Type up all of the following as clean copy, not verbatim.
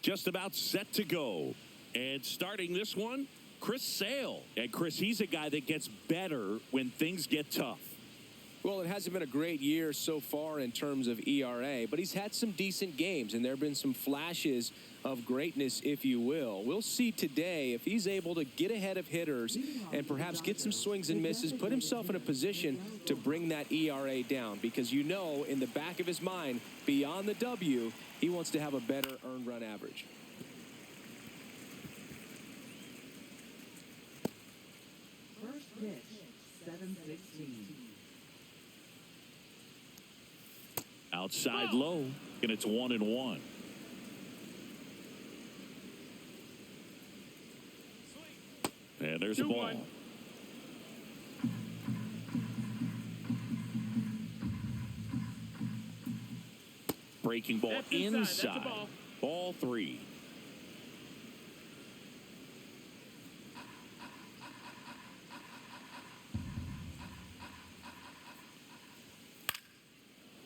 just about set to go. And starting this one, Chris Sale. And Chris, he's a guy that gets better when things get tough. Well, it hasn't been a great year so far in terms of ERA, but he's had some decent games, and there have been some flashes of greatness, if you will. We'll see today if he's able to get ahead of hitters and perhaps get some swings and misses, put himself in a position to bring that ERA down, because you know in the back of his mind, beyond the W, he wants to have a better earned run average. First pitch, 7:16. Outside low, and it's 1-1. And there's a ball. Breaking ball inside. Ball 3.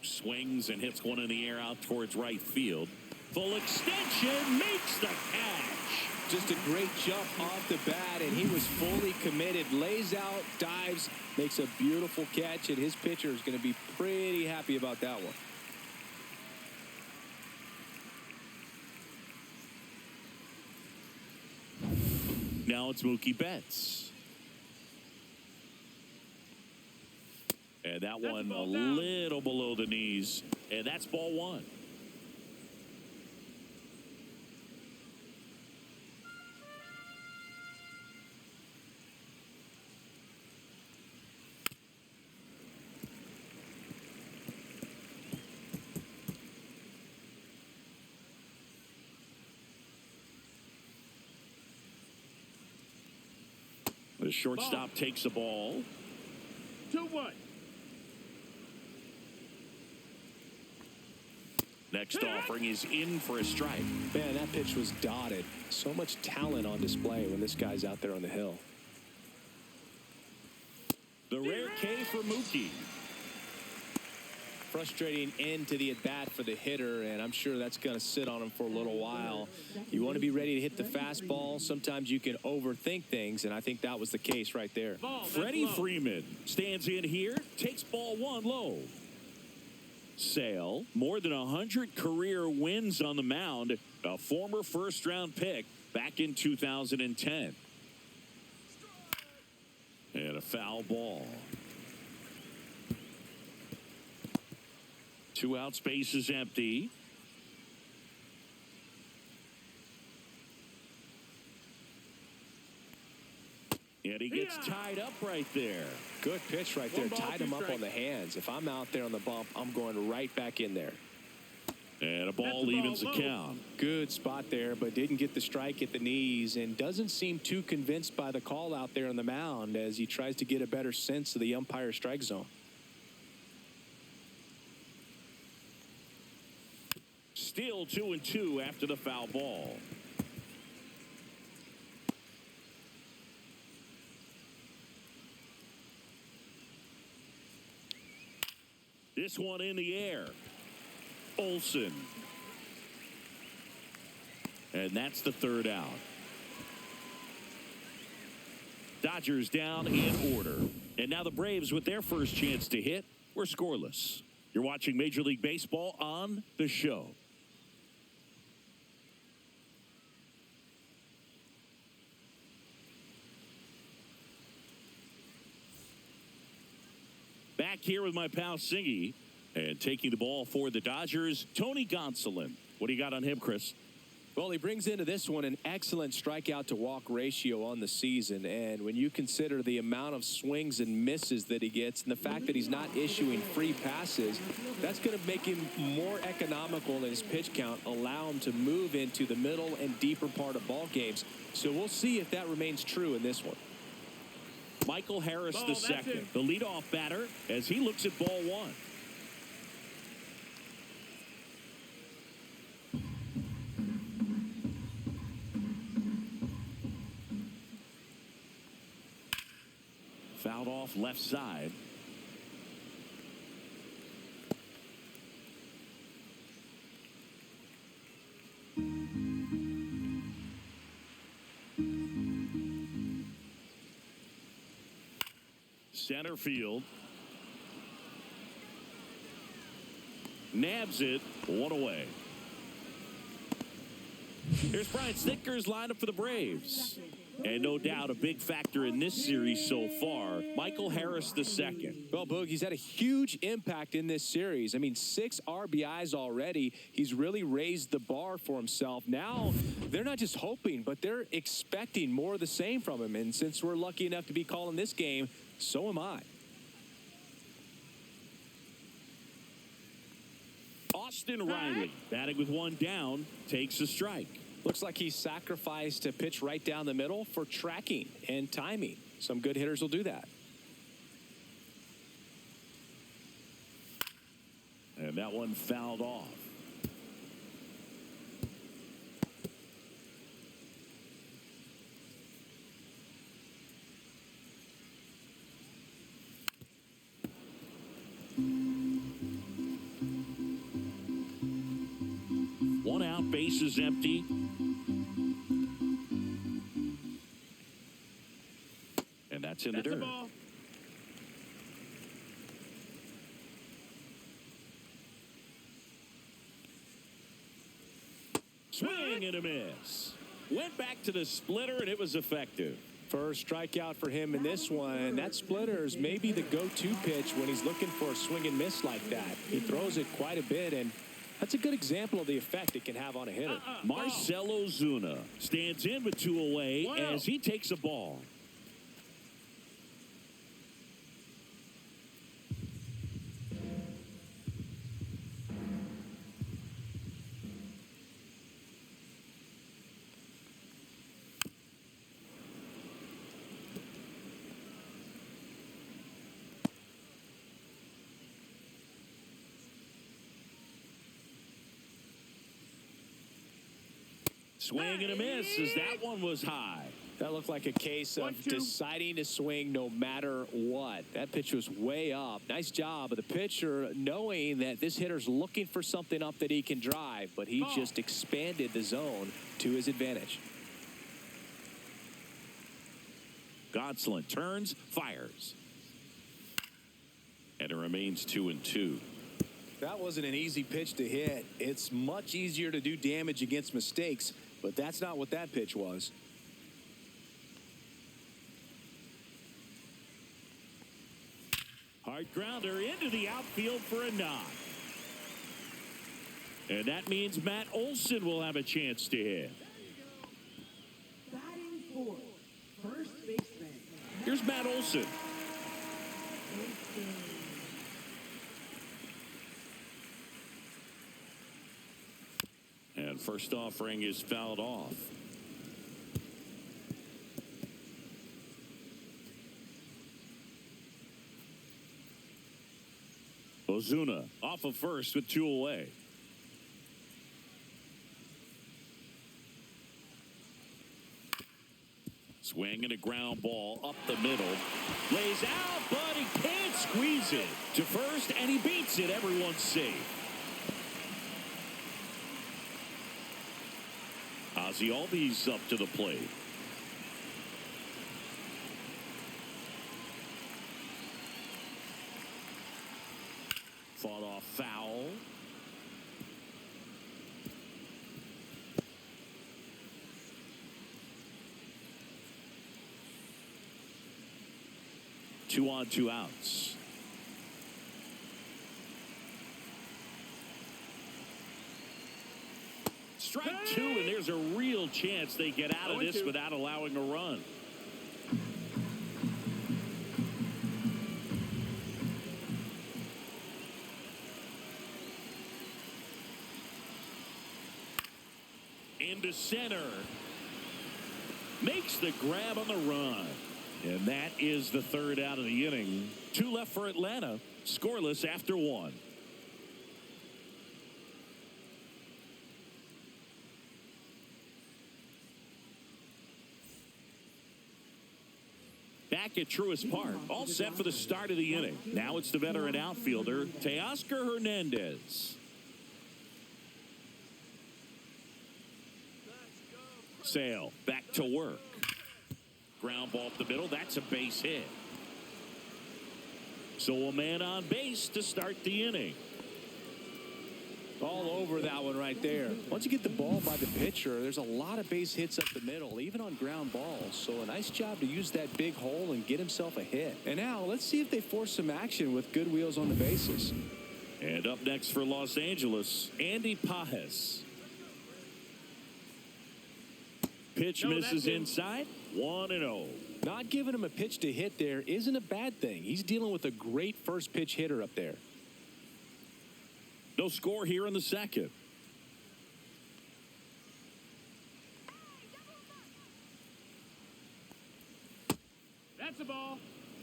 Swings and hits one in the air out towards right field. Full extension, makes the catch. Just a great jump off the bat, and he was fully committed. Lays out, dives, makes a beautiful catch, and his pitcher is going to be pretty happy about that one. Now it's Mookie Betts. And that one a little below the knees. And that's ball 1. The shortstop takes the ball. 2-1. Next offering is in for a strike. Man, that pitch was dotted. So much talent on display when this guy's out there on the hill. The rare K for Mookie. Frustrating end to the at-bat for the hitter, and I'm sure that's going to sit on him for a little while. You want to be ready to hit the fastball. Sometimes you can overthink things, and I think that was the case right there. Freddie Freeman stands in here, takes ball 1 low. Sale, more than 100 career wins on the mound, a former first-round pick back in 2010. And a foul ball. 2 out, space is empty. And he gets tied up right there. Good pitch right there. Tied him up on the hands. If I'm out there on the bump, I'm going right back in there. And a ball evens the count. Good spot there, but didn't get the strike at the knees, and doesn't seem too convinced by the call out there on the mound as he tries to get a better sense of the umpire strike zone. Still 2-2 after the foul ball. This one in the air. Olson. And that's the 3rd out. Dodgers down in order. And now the Braves with their first chance to hit. We're scoreless. You're watching Major League Baseball on The Show. Back here with my pal Singy, and taking the ball for the Dodgers, Tony Gonsolin. What do you got on him, Chris? Well, he brings into this one an excellent strikeout to walk ratio on the season, and when you consider the amount of swings and misses that he gets and the fact that he's not issuing free passes, that's going to make him more economical in his pitch count, allow him to move into the middle and deeper part of ball games. So we'll see if that remains true in this one. Michael Harris II, the leadoff batter, as he looks at ball 1. Fouled off left side. Center field. Nabs it. One away. Here's Brian Snitker's lineup for the Braves. And no doubt a big factor in this series so far, Michael Harris II. Well, Boog, he's had a huge impact in this series. I mean, 6 RBIs already. He's really raised the bar for himself. Now, they're not just hoping, but they're expecting more of the same from him. And since we're lucky enough to be calling this game, so am I. Austin Riley, batting with 1 down, takes a strike. Looks like he sacrificed a pitch right down the middle for tracking and timing. Some good hitters will do that. And that one fouled off. One out, base is empty. And that's in the dirt. Swing and a miss. Went back to the splitter, and it was effective. First strikeout for him in this one. That splitter is maybe the go-to pitch when he's looking for a swing and miss like that. He throws it quite a bit, and that's a good example of the effect it can have on a hitter. Marcell Ozuna stands in with 2 away as he takes a ball. Swing and a miss as that one was high. That looked like a case of deciding to swing no matter what. That pitch was way up. Nice job of the pitcher knowing that this hitter's looking for something up that he can drive, but he just expanded the zone to his advantage. Gonsolin turns, fires. And it remains 2-2. That wasn't an easy pitch to hit. It's much easier to do damage against mistakes, but that's not what that pitch was. Hard grounder into the outfield for a knock. And that means Matt Olson will have a chance to hit. Batting fourth, first baseman. Here's Matt Olson. And first offering is fouled off. Ozuna off of first with 2 away. Swing and a ground ball up the middle. Lays out, but he can't squeeze it to first, and he beats it. Everyone's safe. Ozzy Albies up to the plate. Fought off foul. Two on, 2 outs. Strike 2, and there's a real chance they get out of this without allowing a run. Into center. Makes the grab on the run. And that is the 3rd out of the inning. 2 left for Atlanta. Scoreless after 1. Back at Truist Park. All set for the start of the inning. Now it's the veteran outfielder, Teoscar Hernandez. Sale back to work. Ground ball up the middle. That's a base hit. So a man on base to start the inning. All over that one right there. Once you get the ball by the pitcher, there's a lot of base hits up the middle, even on ground balls. So a nice job to use that big hole and get himself a hit. And now let's see if they force some action with good wheels on the bases. And up next for Los Angeles, Andy Pajes. Pitch misses inside, 1-0. Not giving him a pitch to hit there isn't a bad thing. He's dealing with a great first pitch hitter up there. No score here in the second. That's a ball.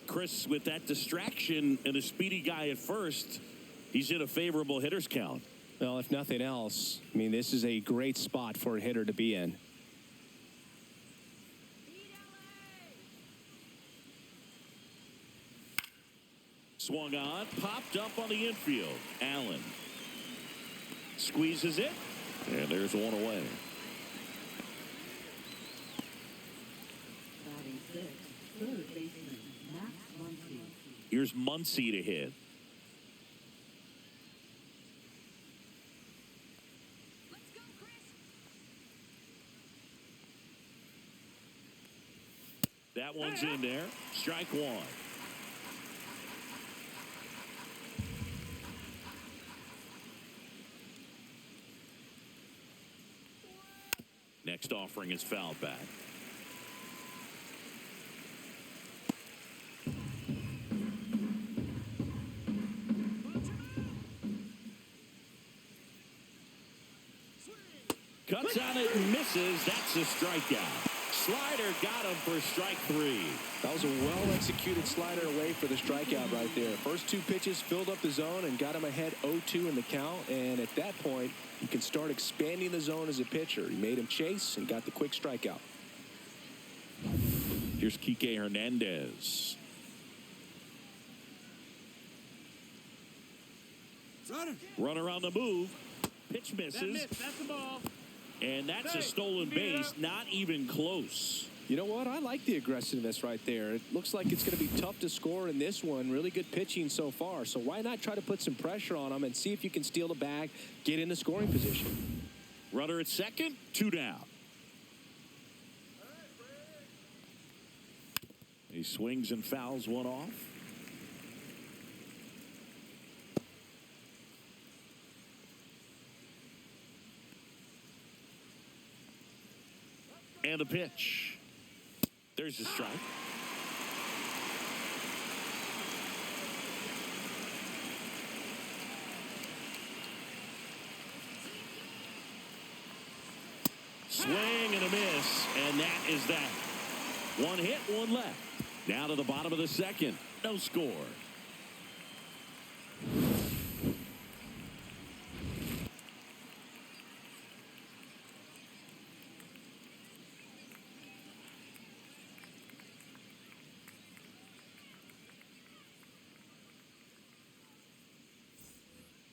Chris, with that distraction and a speedy guy at first, he's in a favorable hitter's count. Well, if nothing else, I mean, this is a great spot for a hitter to be in. Swung on, popped up on the infield. Allen squeezes it, and there's one away. Batting sixth, third baseman, Max Muncy. Here's Muncy to hit. That one's in there. Strike one. Next offering is fouled back. Cuts on it and misses. That's a strikeout. Slider got him for strike three. That was a well-executed slider away for the strikeout right there. First two pitches filled up the zone and got him ahead 0-2 in the count. And at that point, you can start expanding the zone as a pitcher. He made him chase and got the quick strikeout. Here's Kike Hernandez. Runner on the move. Pitch misses. That's the ball. And that's a stolen base. Not even close. You know what? I like the aggressiveness right there. It looks like it's going to be tough to score in this one. Really good pitching so far. So why not try to put some pressure on him and see if you can steal the bag, get in the scoring position. Runner at second, 2 down. He swings and fouls one off. And a pitch. There's the strike. Swing and a miss, and that is that. One hit, one left. Down to the bottom of the second. No score.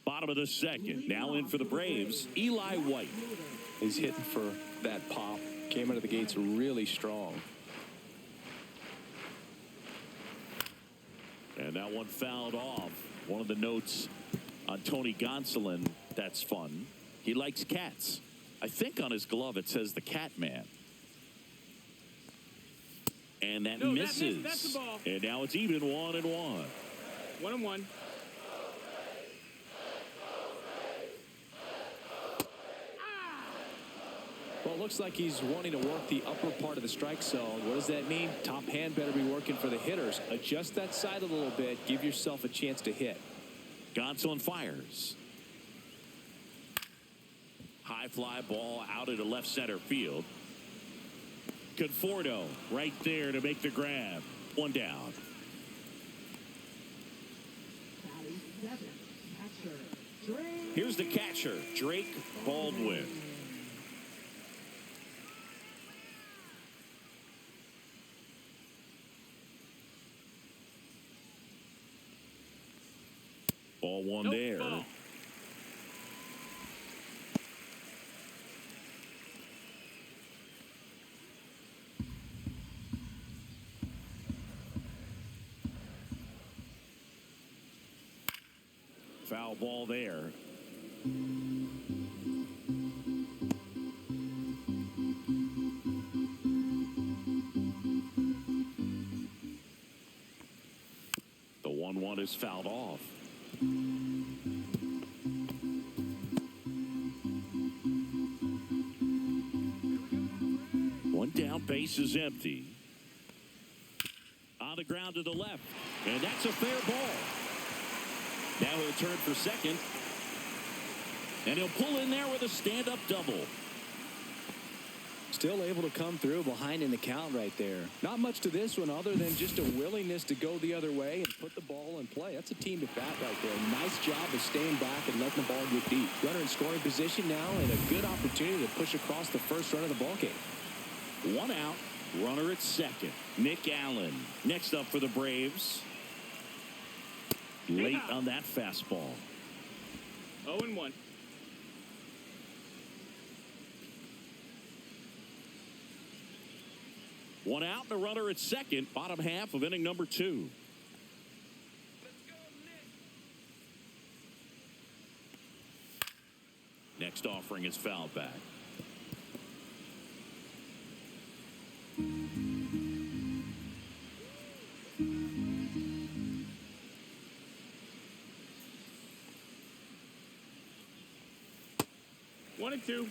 Bottom of the second. Now in for the Braves, Eli White. He's hitting for that pop. Came out of the gates really strong. And that one fouled off. One of the notes on Tony Gonsolin, that's fun. He likes cats. I think on his glove it says the Cat Man. And that misses. That's the ball. And now it's even 1-1. 1-1. Well, it looks like he's wanting to work the upper part of the strike zone. What does that mean? Top hand better be working for the hitters. Adjust that side a little bit. Give yourself a chance to hit. Gonsolin fires. High fly ball out into left center field. Conforto right there to make the grab. One down. Batting seventh, catcher, Drake. Here's the catcher, Drake Baldwin. Ball one there. Ball. Foul ball there. The 1-1 is fouled off. One down, base is empty. On the ground to the left, and that's a fair ball. Now he'll turn for second, and he'll pull in there with a stand-up double. Still able to come through behind in the count right there. Not much to this one other than just a willingness to go the other way and put the ball in play. That's a team at bat right there. Nice job of staying back and letting the ball get deep. Runner in scoring position now and a good opportunity to push across the first run of the ball game. One out, runner at second. Nick Allen next up for the Braves. Late on that fastball. 0-1. One out and a runner at second. Bottom half of inning number 2. Next offering is fouled back. One and two.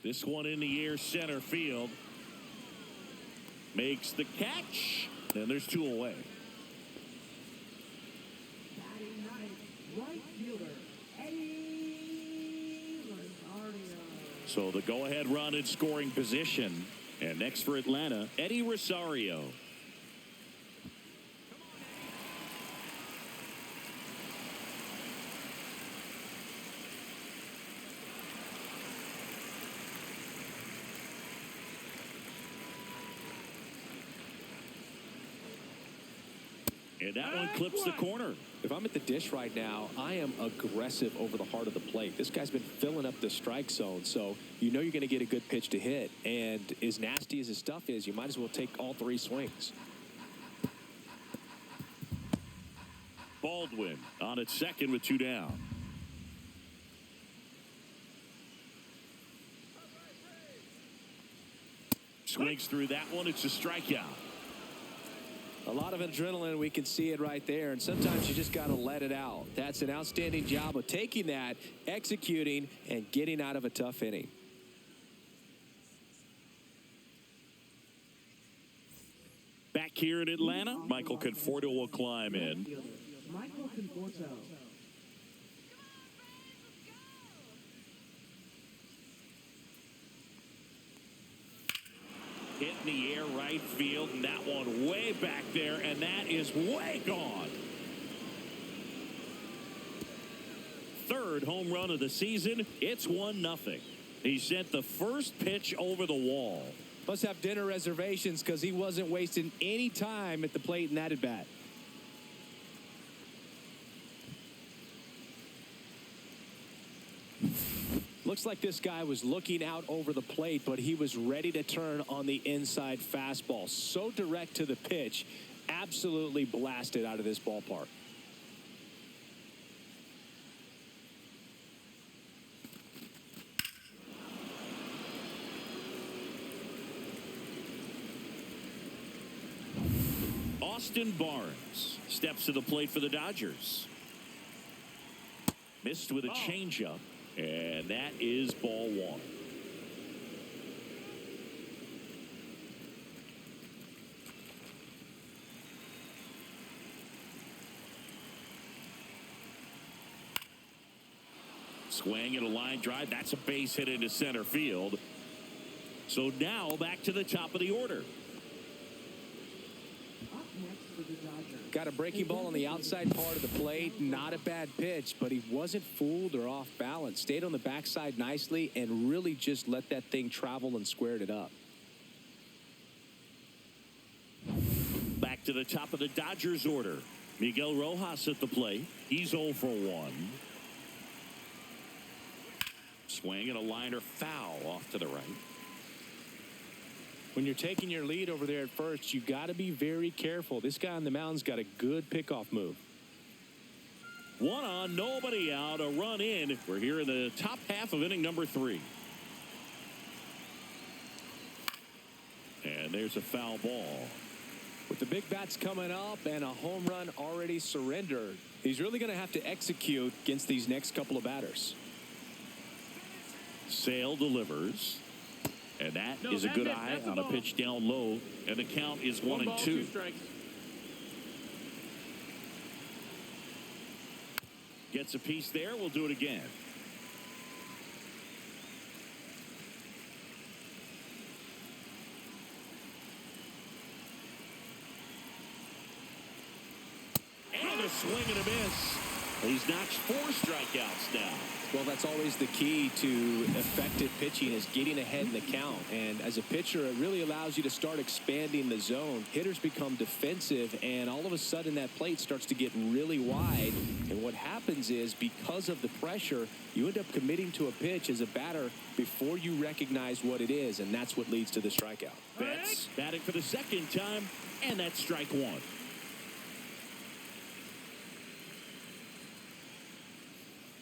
This one in the air, center field. Makes the catch, and there's 2 away. Batting ninth, right fielder, Eddie Rosario. So the go-ahead run in scoring position. And next for Atlanta, Eddie Rosario. And that one clips the corner. If I'm at the dish right now, I am aggressive over the heart of the plate. This guy's been filling up the strike zone, so you know you're going to get a good pitch to hit. And as nasty as his stuff is, you might as well take all 3 swings. Baldwin on at second with 2 down. Swings through that one. It's a strikeout. A lot of adrenaline, we can see it right there, and sometimes you just got to let it out. That's an outstanding job of taking that, executing, and getting out of a tough inning. Back here in Atlanta, Michael Conforto will climb in. Michael Conforto. Hit in the air right field, and that one way back there, and that is way gone. Third home run of the season. It's 1-0. He sent the first pitch over the wall. Must have dinner reservations because he wasn't wasting any time at the plate in that at bat. Looks like this guy was looking out over the plate, but he was ready to turn on the inside fastball. So direct to the pitch, absolutely blasted out of this ballpark. Austin Barnes steps to the plate for the Dodgers. Missed with a changeup. And that is ball 1. Swing and a line drive. That's a base hit into center field. So now back to the top of the order. Up next for the Dodgers. Got a breaking ball on the outside part of the plate. Not a bad pitch, but he wasn't fooled or off balance. Stayed on the backside nicely and really just let that thing travel and squared it up. Back to the top of the Dodgers order. Miguel Rojas at the plate. He's 0 for 1. swing and a liner foul off to the right. When you're taking your lead over there at first, you got to be very careful. This guy on the mound's got a good pickoff move. 1 on, nobody out, a run in. We're here in the top half of inning number 3. And there's a foul ball. With the big bats coming up and a home run already surrendered, he's really going to have to execute against these next couple of batters. Sale delivers. And that is a good eye on a pitch down low. And the count is 1-2. 2 strikes. Gets a piece there. We'll do it again. And a swing and a miss. He's notched 4 strikeouts now. Well, that's always the key to effective pitching, is getting ahead in the count. And as a pitcher, it really allows you to start expanding the zone. Hitters become defensive, and all of a sudden that plate starts to get really wide. And what happens is, because of the pressure, you end up committing to a pitch as a batter before you recognize what it is, and that's what leads to the strikeout. Betts batting for the second time, and that's strike 1.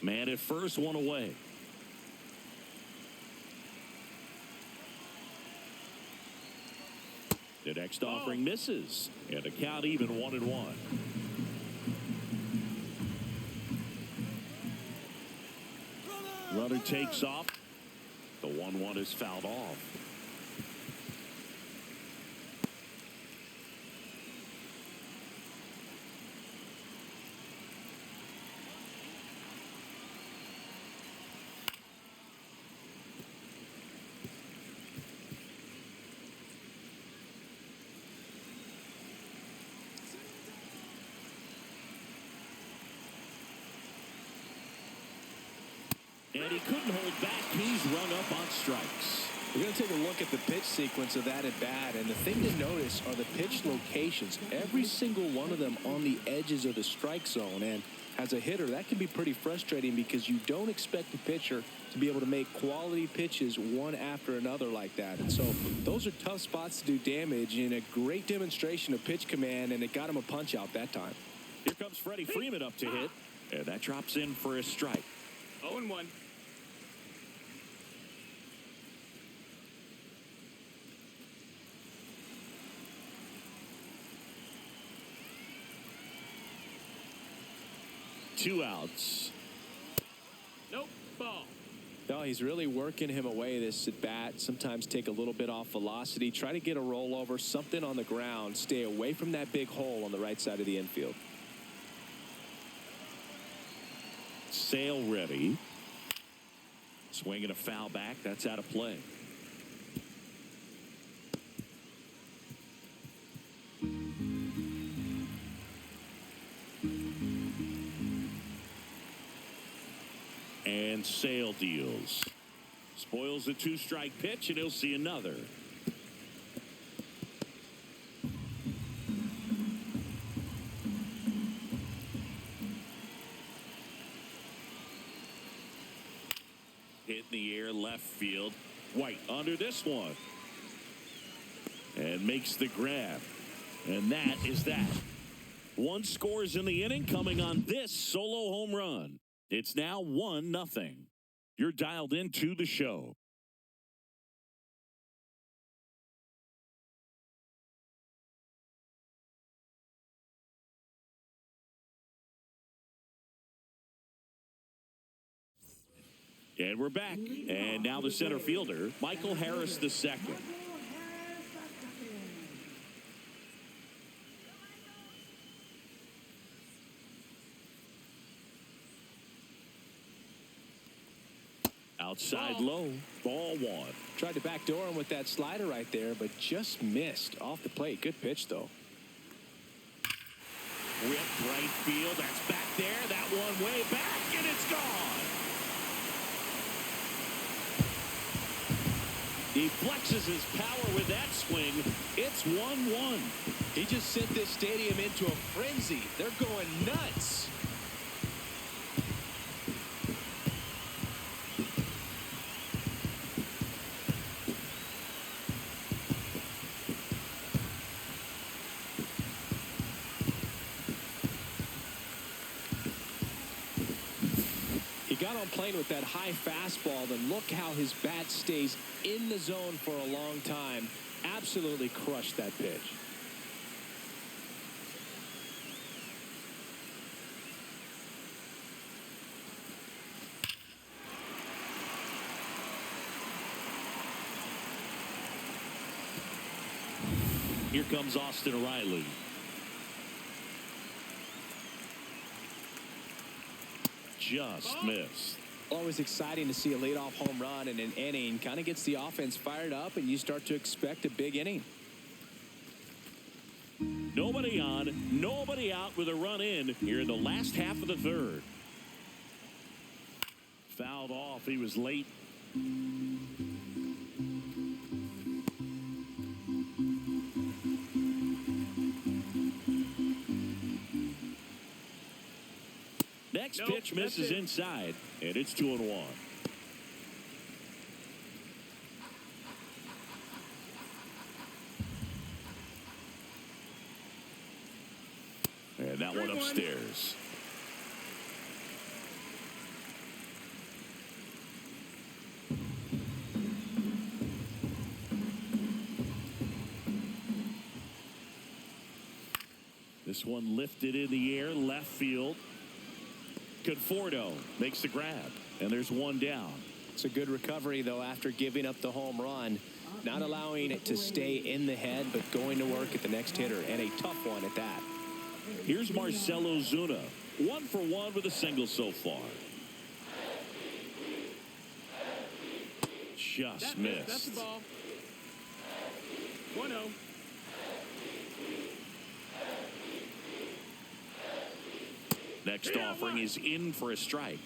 Man at first, 1 away. The next offering misses, and the count even 1-1. Runner takes off. The 1-1 is fouled off. And he couldn't hold back. He's run up on strikes. We're going to take a look at the pitch sequence of that at bat, and the thing to notice are the pitch locations. Every single one of them on the edges of the strike zone. And as a hitter, that can be pretty frustrating because you don't expect the pitcher to be able to make quality pitches one after another like that. And so those are tough spots to do damage, and a great demonstration of pitch command, and it got him a punch out that time. Here comes Freddie Freeman up to hit, and that drops in for a strike. 0-1. Two outs. Nope. Ball. No, he's really working him away this at bat. Sometimes take a little bit off velocity. Try to get a rollover, something on the ground. Stay away from that big hole on the right side of the infield. Sale ready. Swinging a foul back. That's out of play. And Sale deals. Spoils the 2-strike pitch, and he'll see another. Hit in the air, left field. White under this one. And makes the grab. And that is that. 1 scores in the inning, coming on this solo home run. It's now 1-0. You're dialed into the show. And we're back. And now the center fielder, Michael Harris II. Outside low, ball 1. Tried to backdoor him with that slider right there, but just missed off the plate. Good pitch, though. Rip right field. That's back there. That one way back, and it's gone. He flexes his power with that swing. It's 1-1. He just sent this stadium into a frenzy. They're going nuts. got on playing with that high fastball, then look how his bat stays in the zone for a long time. Absolutely crushed that pitch. Here comes Austin Riley. Just missed. Always exciting to see a leadoff home run in an inning. Kind of gets the offense fired up, and you start to expect a big inning. Nobody on, nobody out with a run in here in the last half of the third. Fouled off. He was late. Next pitch misses inside, and it's 2-1. And that one upstairs. This one lifted in the air, left field. Conforto makes the grab, and there's one down. It's a good recovery, though, after giving up the home run. Not allowing it to stay in the head, but going to work at the next hitter, and a tough one at that. Here's Marcelo Zuna, 1 for 1 with a single so far. Just missed. That's the ball. 1-0. Next offering is in for a strike.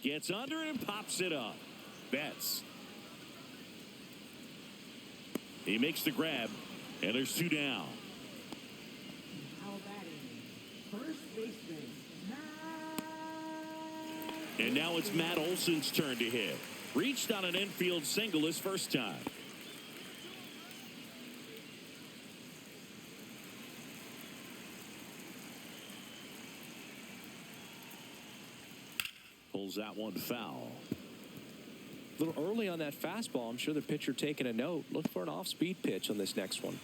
Gets under it and pops it up. Betts. He makes the grab, and there's 2 down. Now batting, first baseman, And now it's Matt Olson's turn to hit. Reached on an infield single his first time. Pulls that one foul. A little early on that fastball. I'm sure the pitcher taking a note. Look for an off-speed pitch on this next one.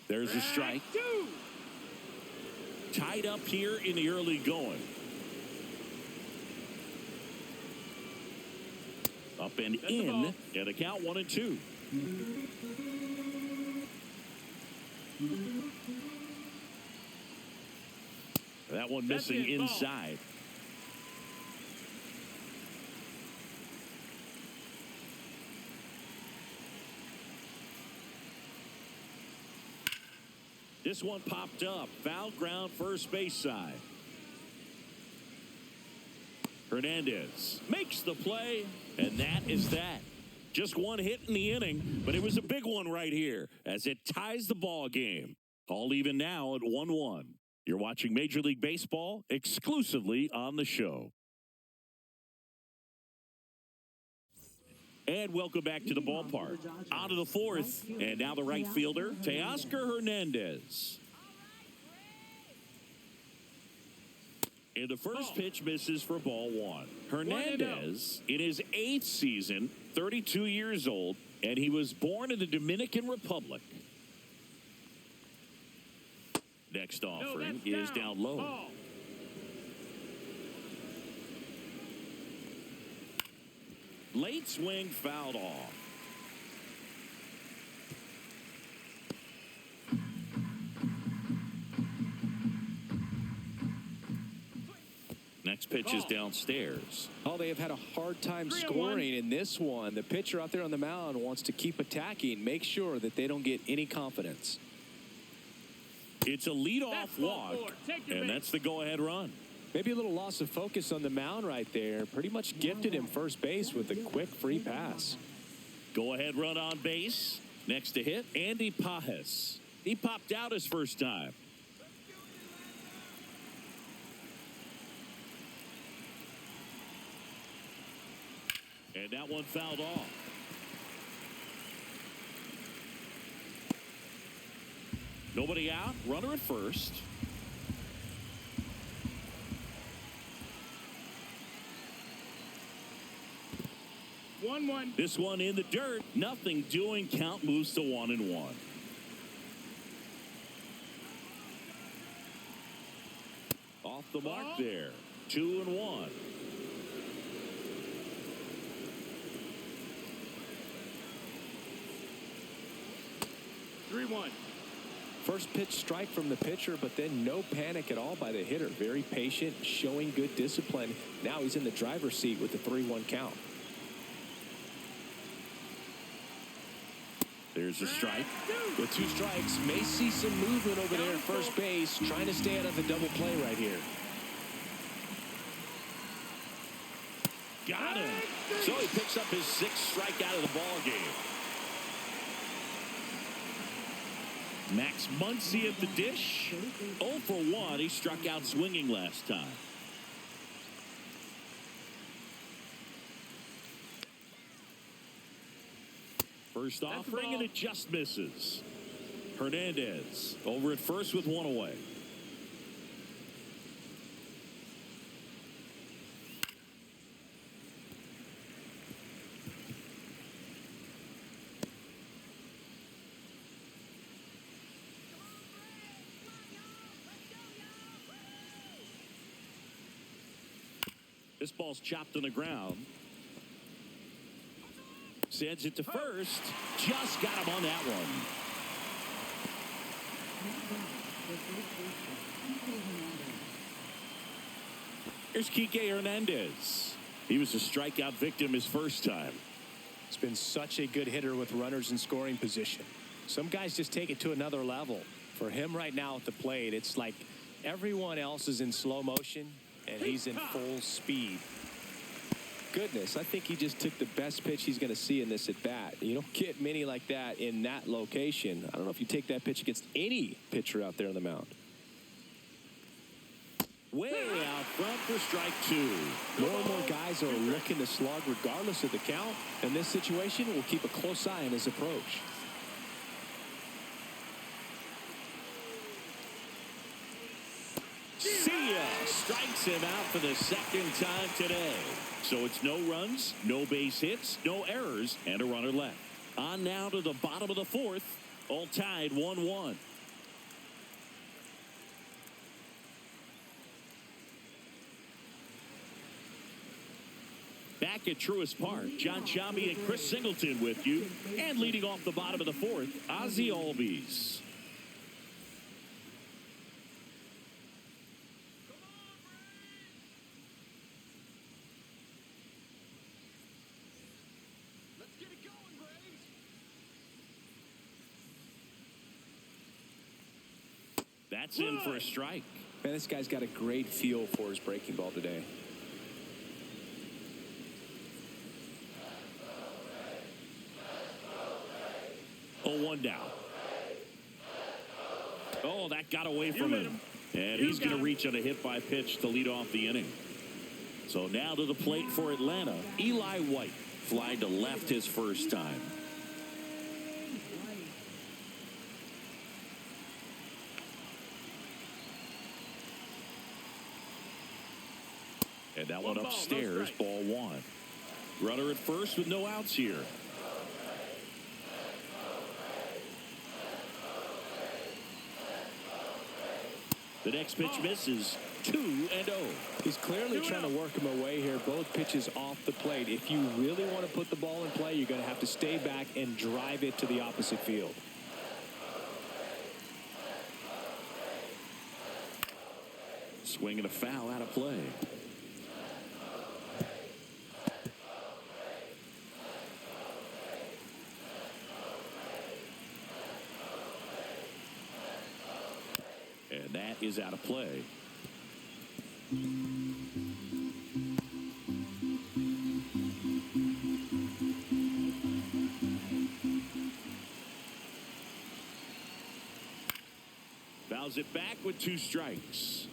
There's a strike. Tied up here in the early going. Up and in, and a count 1-2. That one missing inside. This one popped up. Foul ground, first base side. Hernandez makes the play, and that is that. Just one hit in the inning, but it was a big one right here as it ties the ball game. All even now at 1-1. You're watching Major League Baseball exclusively on the show. And welcome back to the ballpark. Out of the fourth, and now the right fielder, Teoscar Hernandez. And the first pitch misses for ball 1. Hernandez, in his 8th season, 32 years old, and he was born in the Dominican Republic. Next offering is down low. Ball. Late swing fouled off. Next pitch is downstairs. Oh, they have had a hard time 3-1. scoring in this one. The pitcher out there on the mound wants to keep attacking, make sure that they don't get any confidence. It's a leadoff walk, and that's the go-ahead run. Maybe a little loss of focus on the mound right there. Pretty much gifted him first base with a quick free pass. Go-ahead run on base. Next to hit, Andy Pajes. He popped out his first time. And that one fouled off. Nobody out. Runner at first. One. This one in the dirt. Nothing doing. Count moves to 1-1. Off the mark there. 2-1. 3-1. First pitch strike from the pitcher, but then no panic at all by the hitter. Very patient, showing good discipline. Now he's in the driver's seat with the 3-1 count. There's a strike. With 2 strikes, may see some movement over there at first base, trying to stay out of the double play right here. Got him. So he picks up his 6th strikeout of the ball game. Max Muncy at the dish. 0 for 1. He struck out swinging last time. First offering, and it just misses. Hernandez over at first with 1 away. This ball's chopped on the ground. Sends it to first. Just got him on that one. Here's Kike Hernandez. He was a strikeout victim his first time. He's been such a good hitter with runners in scoring position. Some guys just take it to another level. For him right now at the plate, it's like everyone else is in slow motion and he's in full speed. Goodness, I think he just took the best pitch he's going to see in this at bat. You don't get many like that in that location. I don't know if you take that pitch against any pitcher out there on the mound. Way out front for strike 2. More and more guys are looking to slug regardless of the count. In this situation, we'll keep a close eye on his approach. See ya! Strikes him out for the 2nd time today. So it's no runs, no base hits, no errors, and a runner left. On now to the bottom of the 4th. All tied 1-1. Back at Truist Park, John Sciambi and Chris Singleton with you. And leading off the bottom of the 4th, Ozzie Albies. That's in for a strike. Man, this guy's got a great feel for his breaking ball today. Oh, 1 down. Oh, that got away from him. And he's going to reach on a hit by pitch to lead off the inning. So now to the plate for Atlanta. Eli White flying to left his first time. And that one upstairs, ball 1. Runner at first with no outs here. The next pitch misses. 2-0. He's clearly trying to work him away here. Both pitches off the plate. If you really want to put the ball in play, you're going to have to stay back and drive it to the opposite field. Swinging a foul out of play. And that is out of play. Fouls it back with 2 strikes.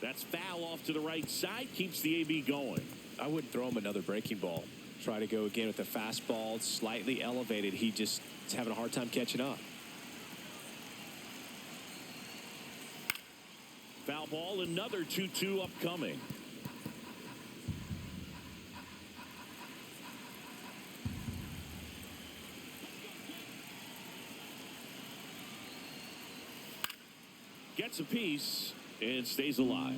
That's foul off to the right side. Keeps the AB going. I wouldn't throw him another breaking ball. Try to go again with the fastball. It's slightly elevated. He just is having a hard time catching up. Foul ball, another 2-2 upcoming. Gets a piece and stays alive.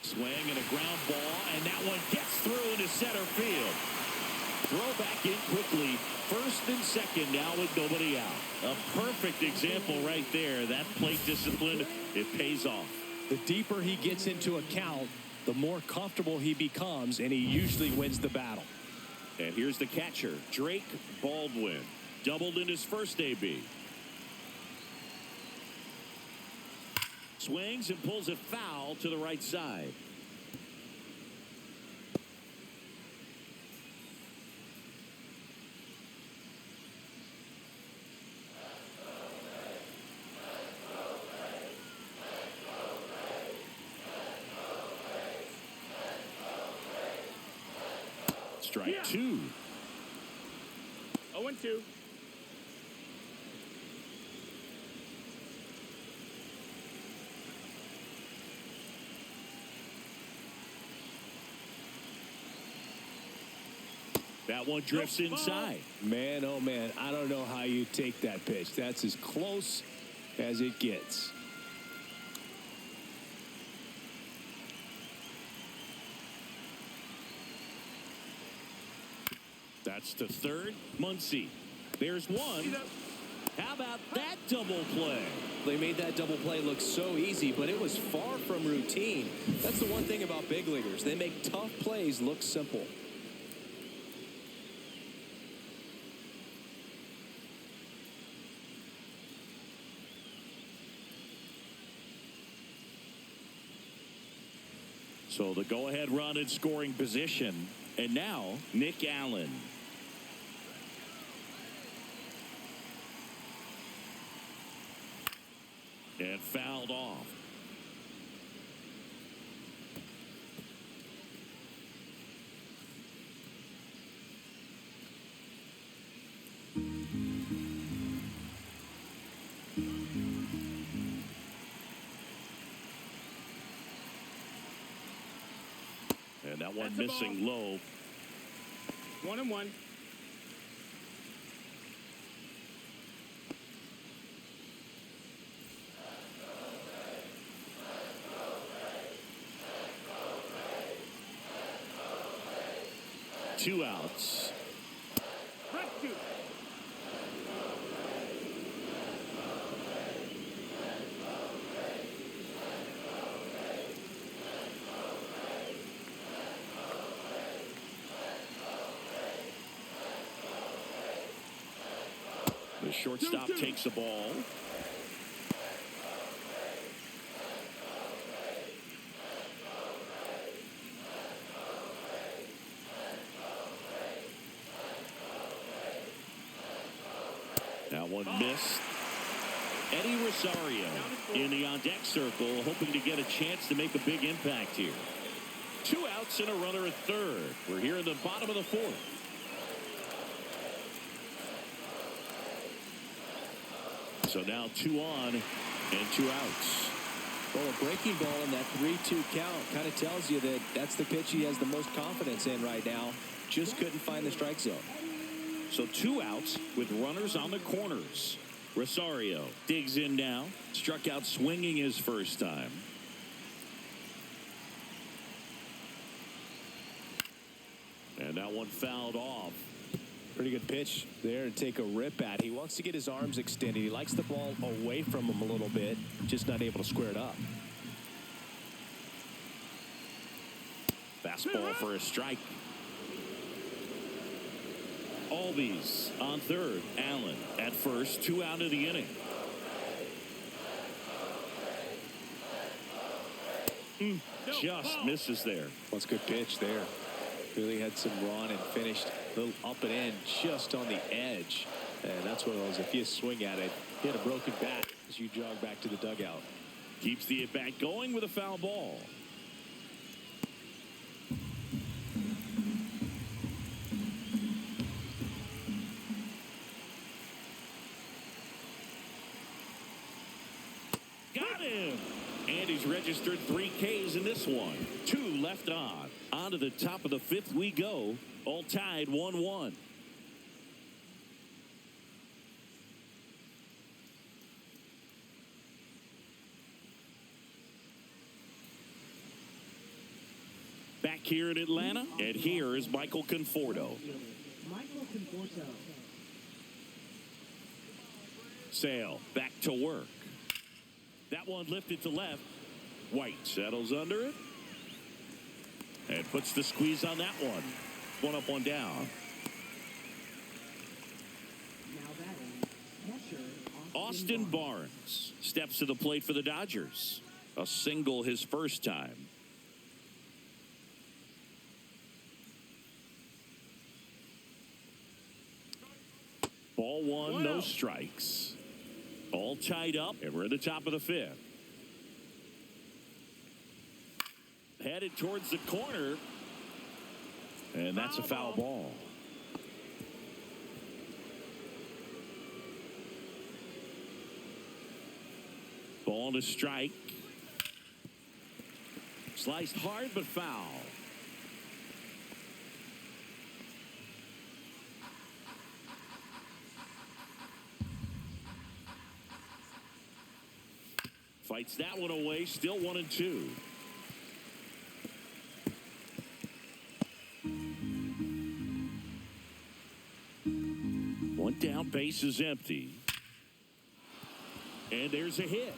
Swing and a ground ball, and that one gets through into center field. Throw back in quickly. First and second now with nobody out. A perfect example right there. That plate discipline, it pays off. The deeper he gets into a count, the more comfortable he becomes, and he usually wins the battle. And here's the catcher, Drake Baldwin. Doubled in his first AB. Swings and pulls it foul to the right side. Strike two. 0-2. That one drifts inside. Man, oh man, I don't know how you take that pitch. That's as close as it gets. That's to third. Muncy. There's one. How about that double play? They made that double play look so easy, but it was far from routine. That's the one thing about big leaguers. They make tough plays look simple. So the go-ahead run in scoring position. And now, Nick Allen. And fouled off. And that one missing low. 1-1. Two outs. Rescue. The shortstop takes the ball. That one missed. Eddie Rosario in the on-deck circle, hoping to get a chance to make a big impact here. Two outs and a runner at third. We're here in the bottom of the fourth. So now 2 on and 2 outs. Well, a breaking ball in that 3-2 count kind of tells you that that's the pitch he has the most confidence in right now. Just couldn't find the strike zone. So 2 outs with runners on the corners. Rosario digs in now. Struck out swinging his first time. And that one fouled off. Pretty good pitch there to take a rip at. He wants to get his arms extended. He likes the ball away from him a little bit, just not able to square it up. Fastball for a strike. Albies on third. Allen at first. 2 out of the inning. Just misses there. That's a good pitch there. Really had some run and finished a little up and in just on the edge. And that's one of those, if you swing at it, you had a broken bat as you jog back to the dugout. Keeps the at-bat going with a foul ball. Got him. And he's registered 3 Ks in this one. 2 left on. On to the top of the 5th we go. All tied 1-1. Back here in Atlanta, and here is Michael Conforto. Michael Conforto. Sale back to work. That one lifted to left. White settles under it. And puts the squeeze on that one. 1 up, 1 down. Now batting, catcher Austin Barnes steps to the plate for the Dodgers. A single his first time. Ball 1, no strikes. All tied up, and we're at the top of the 5th. Headed towards the corner. And that's a foul ball. Ball to strike. Sliced hard but foul. Fights that one away. Still 1-2. One down, base is empty. And there's a hit.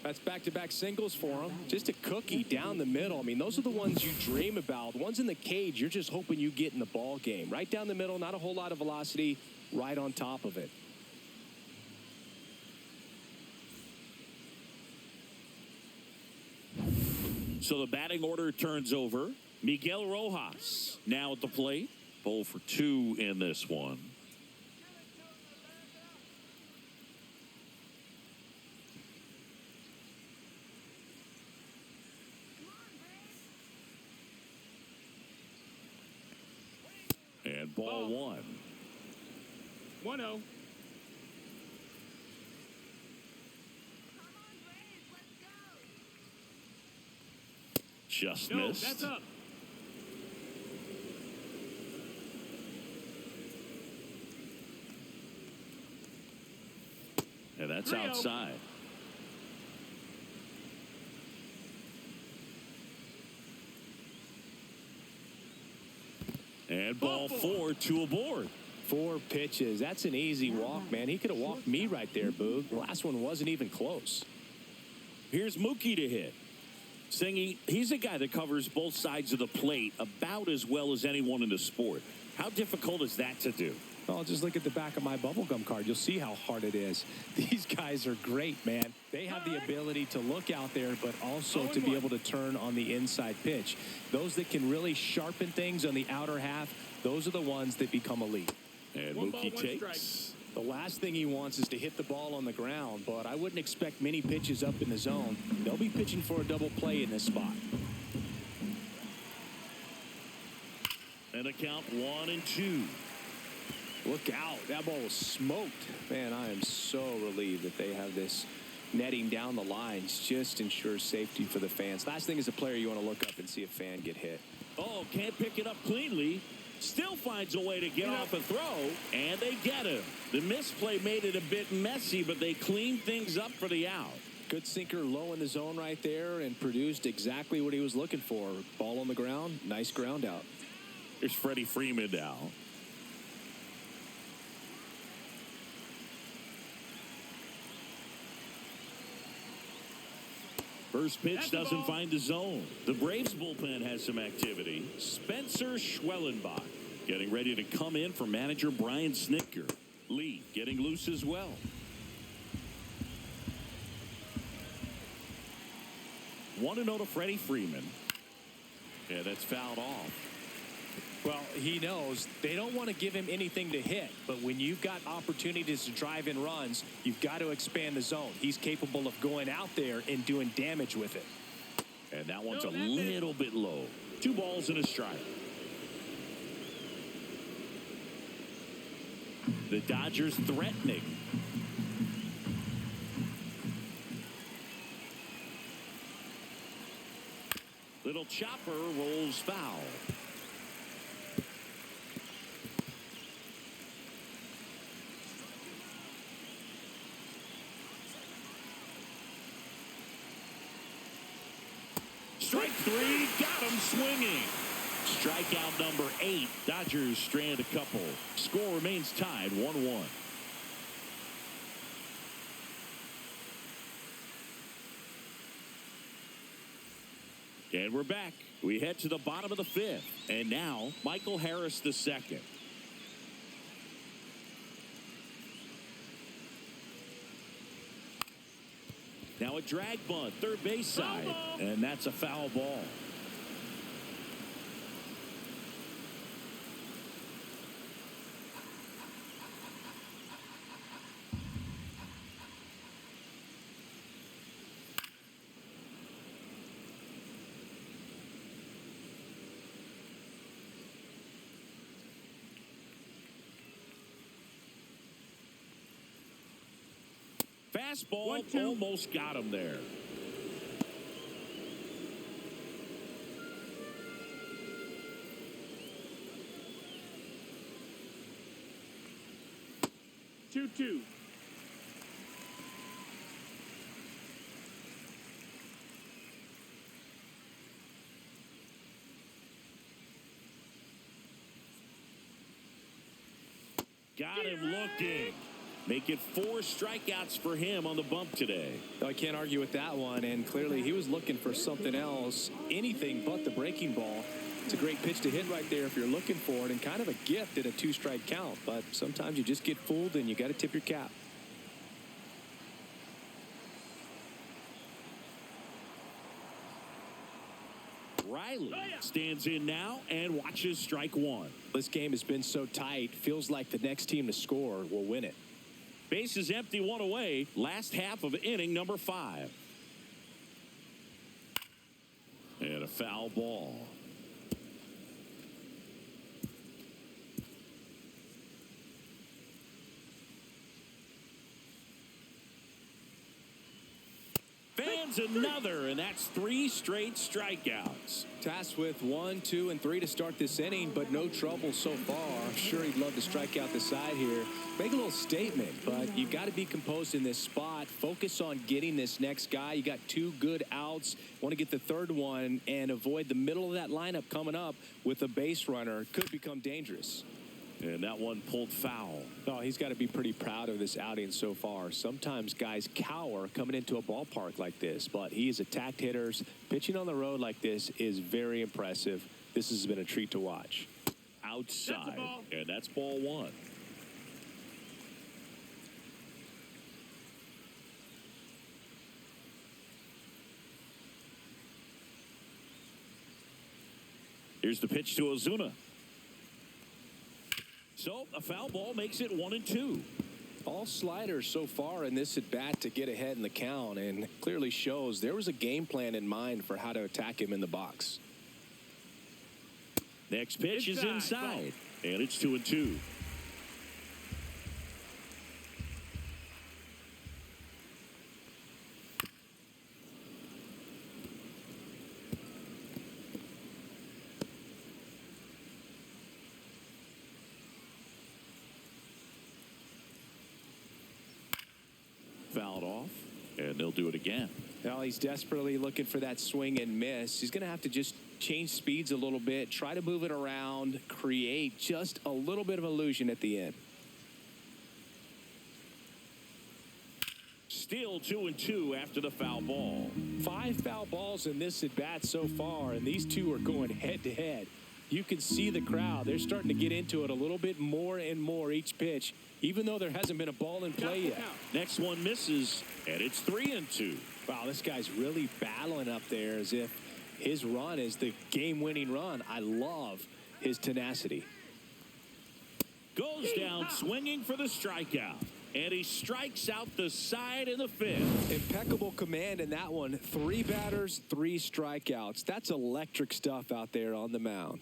That's back-to-back singles for him. Just a cookie down the middle. I mean, those are the ones you dream about. The ones in the cage, you're just hoping you get in the ball game. Right down the middle, not a whole lot of velocity, right on top of it. So the batting order turns over. Miguel Rojas now at the plate. 0 for 2 in this one. And ball 1. 1-0. Just No, missed. that's up. And that's 3-0. outside. And ball 4, 2 aboard. 4 pitches. That's an easy walk, man. He could have walked me right there, Boog. The last one wasn't even close. Here's Mookie to hit. Singy, he's a guy that covers both sides of the plate about as well as anyone in the sport. How difficult is that to do? Well, just look at the back of my bubblegum card. You'll see how hard it is. These guys are great, man. They have the ability to look out there, but also to be able to turn on the inside pitch. Those that can really sharpen things on the outer half, those are the ones that become elite. And 1 ball, Mookie 1 strike. takes. The last thing he wants is to hit the ball on the ground, but I wouldn't expect many pitches up in the zone. They'll be pitching for a double play in this spot. And a count 1-2. Look out. That ball was smoked. Man, I am so relieved that they have this netting down the lines. Just ensures safety for the fans. Last thing as a player, you want to look up and see a fan get hit. Oh, can't pick it up cleanly. Still finds a way to get off a throw, and they get him. The misplay made it a bit messy, but they cleaned things up for the out. Good sinker low in the zone right there and produced exactly what he was looking for. Ball on the ground, nice ground out. Here's Freddie Freeman now. First pitch doesn't find the zone. The Braves bullpen has some activity. Spencer Schwellenbach getting ready to come in for manager Brian Snitker. Lee getting loose as well. 1-0 to Freddie Freeman. Yeah, that's fouled off. Well, he knows they don't want to give him anything to hit, but when you've got opportunities to drive in runs, you've got to expand the zone. He's capable of going out there and doing damage with it. And that one's a little bit low. 2 balls and a strike. The Dodgers threatening. Little chopper rolls foul. Strike 3, got him swinging. Strikeout number 8. Dodgers strand a couple. Score remains tied 1-1. And we're back. We head to the bottom of the 5th. And now, Michael Harris II. Now a drag bunt, third base side. And that's a foul ball. Fastball almost got him there. Two. Got him looking. Make it 4 strikeouts for him on the bump today. I can't argue with that one, and clearly he was looking for something else, anything but the breaking ball. It's a great pitch to hit right there if you're looking for it, and kind of a gift at a 2-strike count, but sometimes you just get fooled and you got to tip your cap. Riley stands in now and watches strike 1. This game has been so tight, feels like the next team to score will win it. Bases empty, 1 away. Last half of inning number 5. And a foul ball. Fans another, and that's 3 straight strikeouts. Tasked with 1, 2, and 3 to start this inning, but no trouble so far. I'm sure he'd love to strike out the side here. Make a little statement, but you've got to be composed in this spot. Focus on getting this next guy. You got 2 good outs. Want to get the 3rd one and avoid the middle of that lineup coming up with a base runner. Could become dangerous. And that one pulled foul. Oh, he's got to be pretty proud of this outing so far. Sometimes guys cower coming into a ballpark like this, but he has attacked hitters. Pitching on the road like this is very impressive. This has been a treat to watch. Outside, and that's ball 1. Here's the pitch to Ozuna. So a foul ball makes it 1-2. All sliders so far in this at bat to get ahead in the count, and clearly shows there was a game plan in mind for how to attack him in the box. Next pitch is inside, and it's 2-2. Fouled off, and they'll do it again. Well, he's desperately looking for that swing and miss. He's going to have to just change speeds a little bit, try to move it around, create just a little bit of illusion at the end. Still 2-2 after the foul ball. 5 foul balls in this at bat so far, and these two are going head to head. You can see the crowd. They're starting to get into it a little bit more and more each pitch, even though there hasn't been a ball in play yet. Next one misses, and it's 3-2. Wow, this guy's really battling up there as if his run is the game-winning run. I love his tenacity. Goes down swinging for the strikeout. And he strikes out the side in the fifth. Impeccable command in that one. 3 batters, 3 strikeouts. That's electric stuff out there on the mound.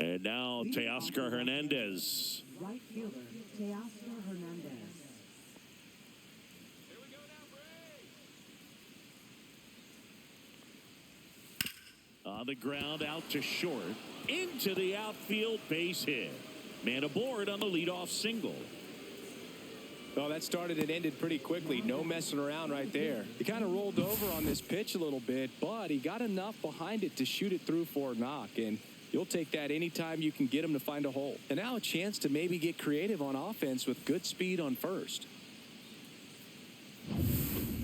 And now Teoscar Hernandez. Right fielder, Teoscar Hernandez. On the ground, out to short. Into the outfield, base hit. Man aboard on the leadoff single. Oh, that started and ended pretty quickly. No messing around right there. He kind of rolled over on this pitch a little bit, but he got enough behind it to shoot it through for a knock. And you'll take that anytime you can get him to find a hole. And now a chance to maybe get creative on offense with good speed on first.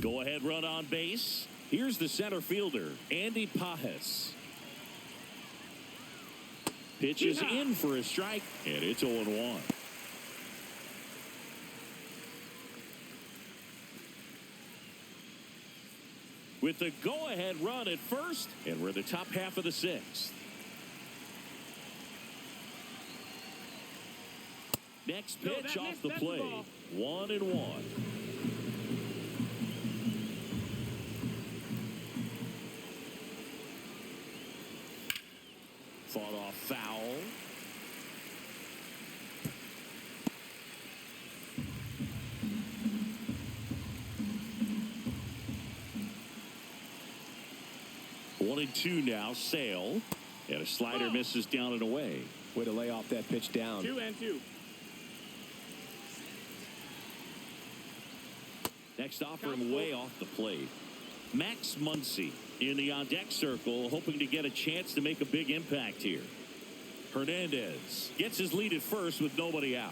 Go ahead run on base. Here's the center fielder, Andy Pajes. Pitches in for a strike, and it's 0-1. With the go-ahead run at first, and we're in the top half of the 6th. Next pitch off the plate. 1-1. Fought off foul. One and two now. Sale. And a slider misses down and away. Way to lay off that pitch down. 2-2. Next offering way off the plate. Max Muncy in the on-deck circle, hoping to get a chance to make a big impact here. Hernandez gets his lead at first with nobody out.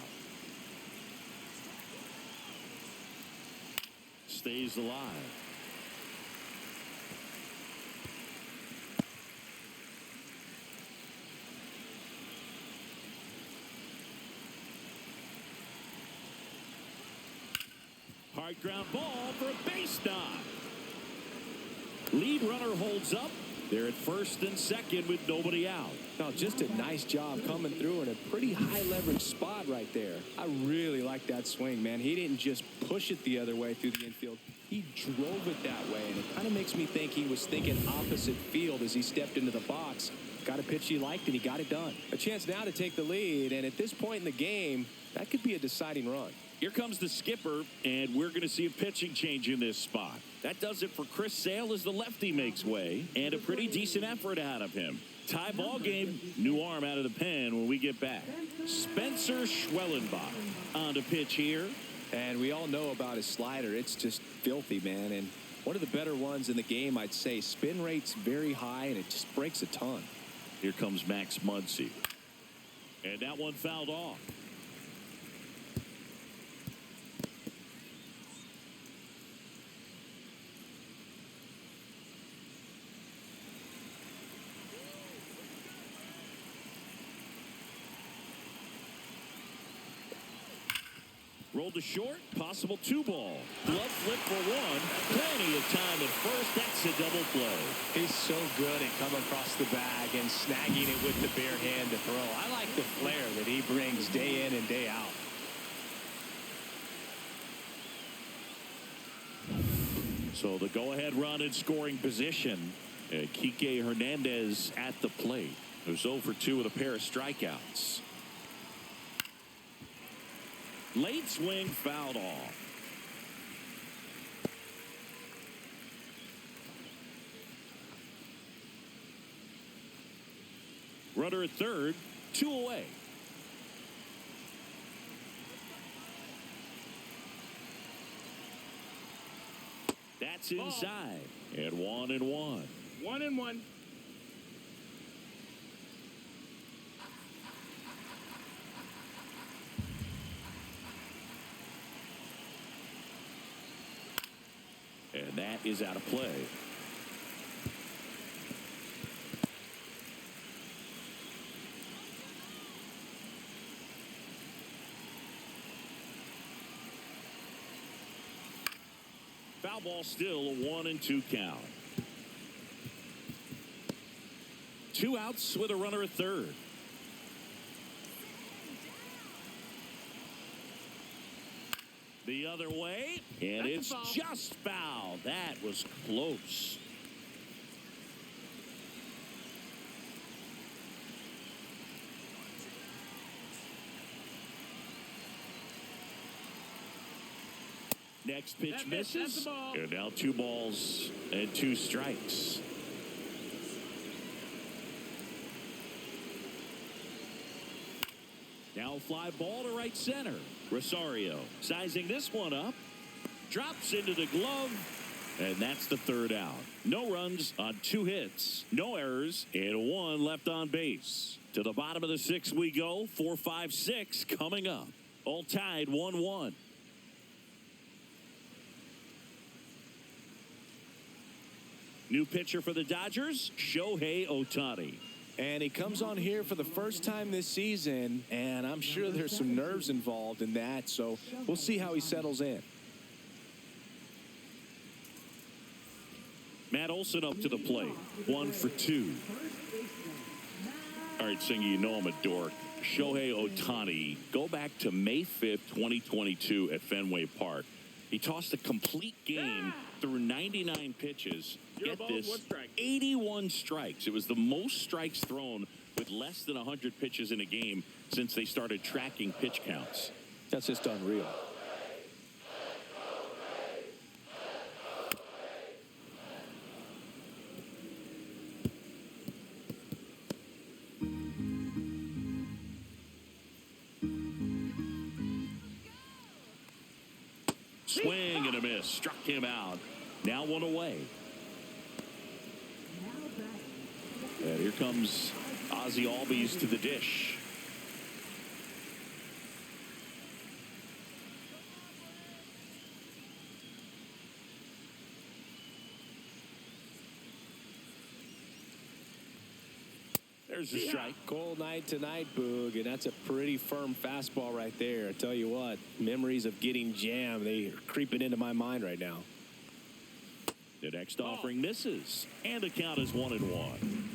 Stays alive. Hard ground ball for a base knock. Lead runner holds up. They're at first and second with nobody out. Now, just a nice job coming through in a pretty high leverage spot right there. I really like that swing, man. He didn't just push it the other way through the infield. He drove it that way, and it kind of makes me think he was thinking opposite field as he stepped into the box. Got a pitch he liked, and he got it done. A chance now to take the lead, and at this point in the game, that could be a deciding run. Here comes the skipper, and we're going to see a pitching change in this spot. That does it for Chris Sale as the lefty makes way, and a pretty decent effort out of him. Tie ball game, new arm out of the pen when we get back. Spencer Schwellenbach on to pitch here. And we all know about his slider. It's just filthy, man. And one of the better ones in the game, I'd say. Spin rate's very high, and it just breaks a ton. Here comes Max Muncy. And that one fouled off. Rolled to short, possible 2-ball. Glove flip for one. Plenty of time at first. That's a double play. He's so good at coming across the bag and snagging it with the bare hand to throw. I like the flair that he brings day in and day out. So the go-ahead run in scoring position. Kike Hernandez at the plate. Who's 0 for 2 with a pair of strikeouts. Late swing fouled off. Runner at third, 2 away. That's inside. And 1-1. 1-1. And that is out of play. Foul ball, still a 1-2 count. 2 outs with a runner at third. The other way, and it's just foul. That was close. Next pitch misses. And now 2 balls and 2 strikes. Now fly ball to right center. Rosario sizing this one up. Drops into the glove. And that's the 3rd out. No runs on 2 hits. No errors. And 1 left on base. To the bottom of the 6th we go. 4, 5, 6 coming up. All tied 1-1. New pitcher for the Dodgers, Shohei Ohtani. And he comes on here for the first time this season, and I'm sure there's some nerves involved in that, so we'll see how he settles in. Matt Olson up to the plate. 1 for 2. All right, Singy, you know I'm a dork. Shohei Ohtani, go back to May 5th, 2022 at Fenway Park. He tossed a complete game through 99 pitches. Get this, 81 strikes. It was the most strikes thrown with less than 100 pitches in a game since they started tracking pitch counts. That's just unreal. Swing and a miss. Struck him out. Now 1 away. And here comes Ozzie Albies to the dish. There's a strike. Cold night tonight, Boog, and that's a pretty firm fastball right there. I tell you what, memories of getting jammed, they are creeping into my mind right now. The next offering misses, and the count is 1-1.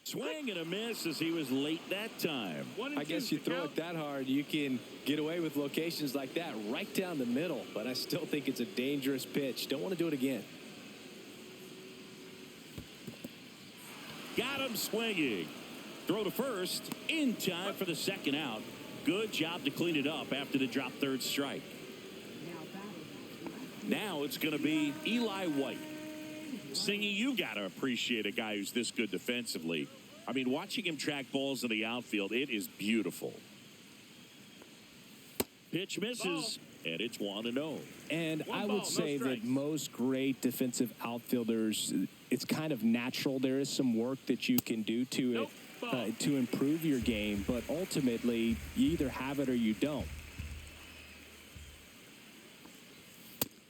Swing and a miss as he was late that time. I guess you throw it that hard, you can get away with locations like that right down the middle, but I still think it's a dangerous pitch. Don't want to do it again. Got him swinging. Throw to first in time for the 2nd out. Good job to clean it up after the drop 3rd strike. Now it's going to be Eli White. Singy, you got to appreciate a guy who's this good defensively. I mean, watching him track balls in the outfield, it is beautiful. Pitch misses, and it's 1-0. And I would say that most great defensive outfielders, it's kind of natural. There is some work that you can do to it to improve your game, but ultimately, you either have it or you don't.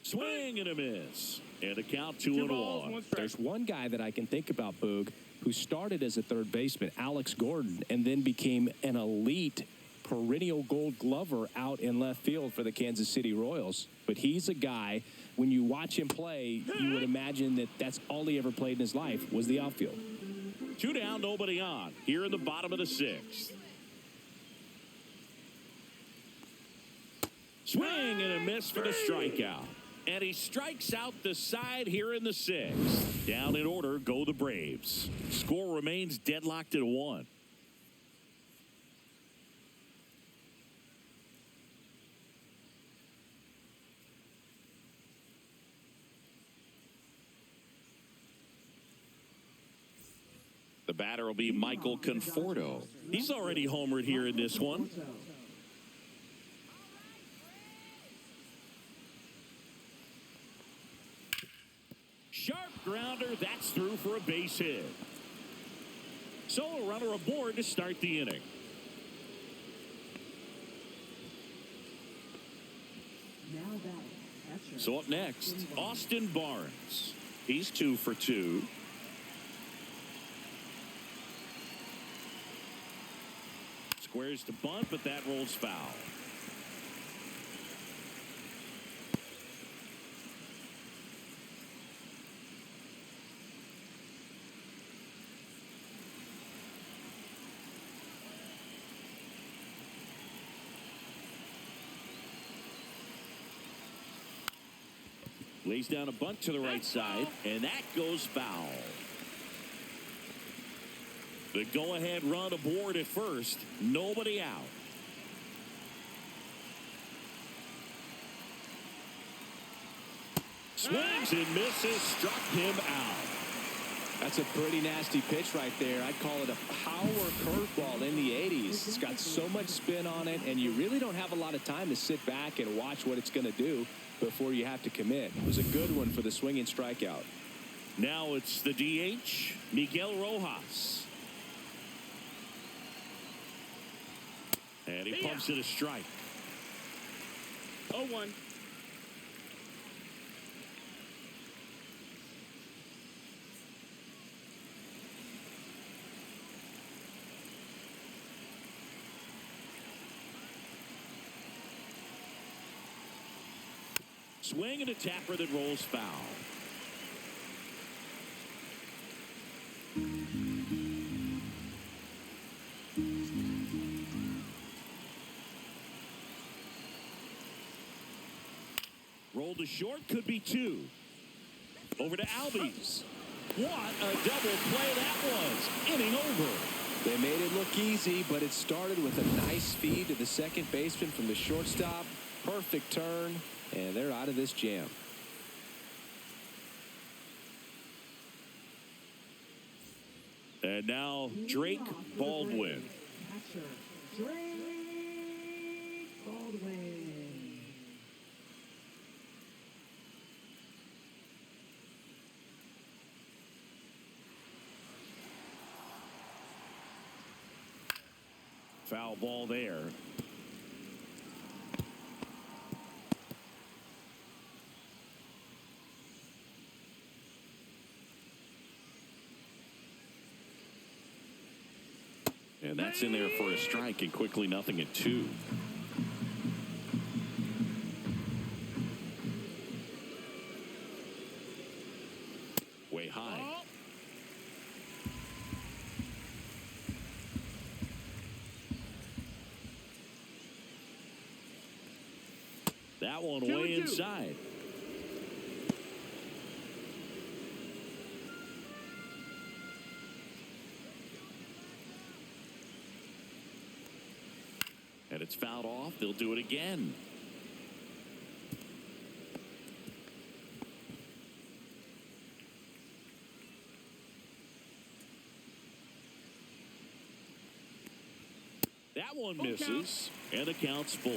Swing and a miss. And a count 2-1. There's one guy that I can think about, Boog, who started as a 3rd baseman, Alex Gordon, and then became an elite perennial Gold Glover out in left field for the Kansas City Royals. But he's a guy, when you watch him play, you would imagine that that's all he ever played in his life was the outfield. 2 down, nobody on. Here in the bottom of the 6th. Swing and a miss for the strikeout. And he strikes out the side here in the 6th. Down in order go the Braves. Score remains deadlocked at 1. The batter will be Michael Conforto. He's already homered here in this one. Sharp grounder, that's through for a base hit. So a runner aboard to start the inning. So up next, Austin Barnes. He's 2 for 2. Squares to bunt, but that rolls foul. Lays down a bunt to the right side, and that goes foul. The go-ahead run aboard at first. Nobody out. Swings and misses. Struck him out. That's a pretty nasty pitch right there. I'd call it a power curveball in the 80s. It's got so much spin on it, and you really don't have a lot of time to sit back and watch what it's going to do before you have to commit. It was a good one for the swinging strikeout. Now it's the DH, Miguel Rojas. And he pumps it a strike. 0-1. Swing and a tapper that rolls foul. Roll to short, could be 2. Over to Albies. What a double play that was. Inning over. They made it look easy, but it started with a nice feed to the second baseman from the shortstop. Perfect turn, and they're out of this jam. And now Drake Baldwin. Catcher, Drake Baldwin. Foul ball there. And that's in there for a strike, and quickly 0-2. Way high. That one way inside. And it's fouled off. They'll do it again. That one misses, and the count's full.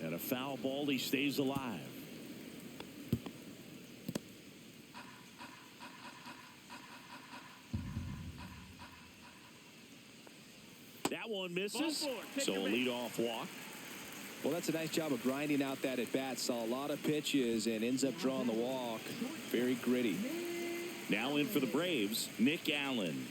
And a foul ball, he stays alive. That one misses, so a leadoff walk. Well, that's a nice job of grinding out that at bat. Saw a lot of pitches and ends up drawing the walk. Very gritty. Now in for the Braves, Nick Allen.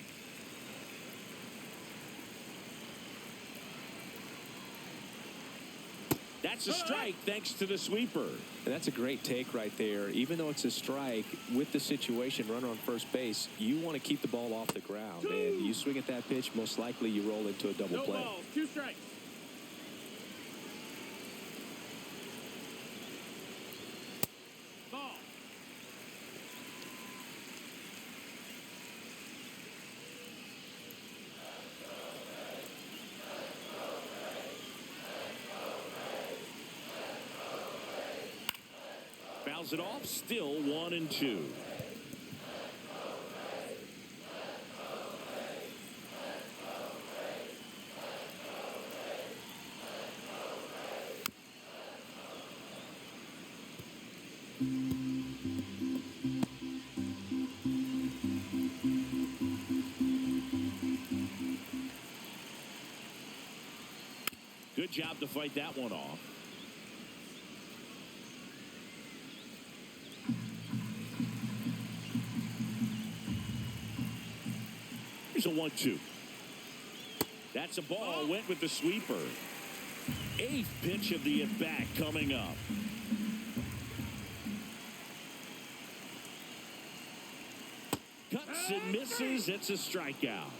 That's a strike thanks to the sweeper. And that's a great take right there. Even though it's a strike, with the situation, runner on first base, you want to keep the ball off the ground. And you swing at that pitch, most likely you roll into a double play. No balls, 2 strikes. Ball. Fouls it off, still 1-2. job to fight that one off. Here's a 1-2. That's a ball. Went with the sweeper. 8th pitch of the at-bat coming up. Cuts and misses. It's a strikeout.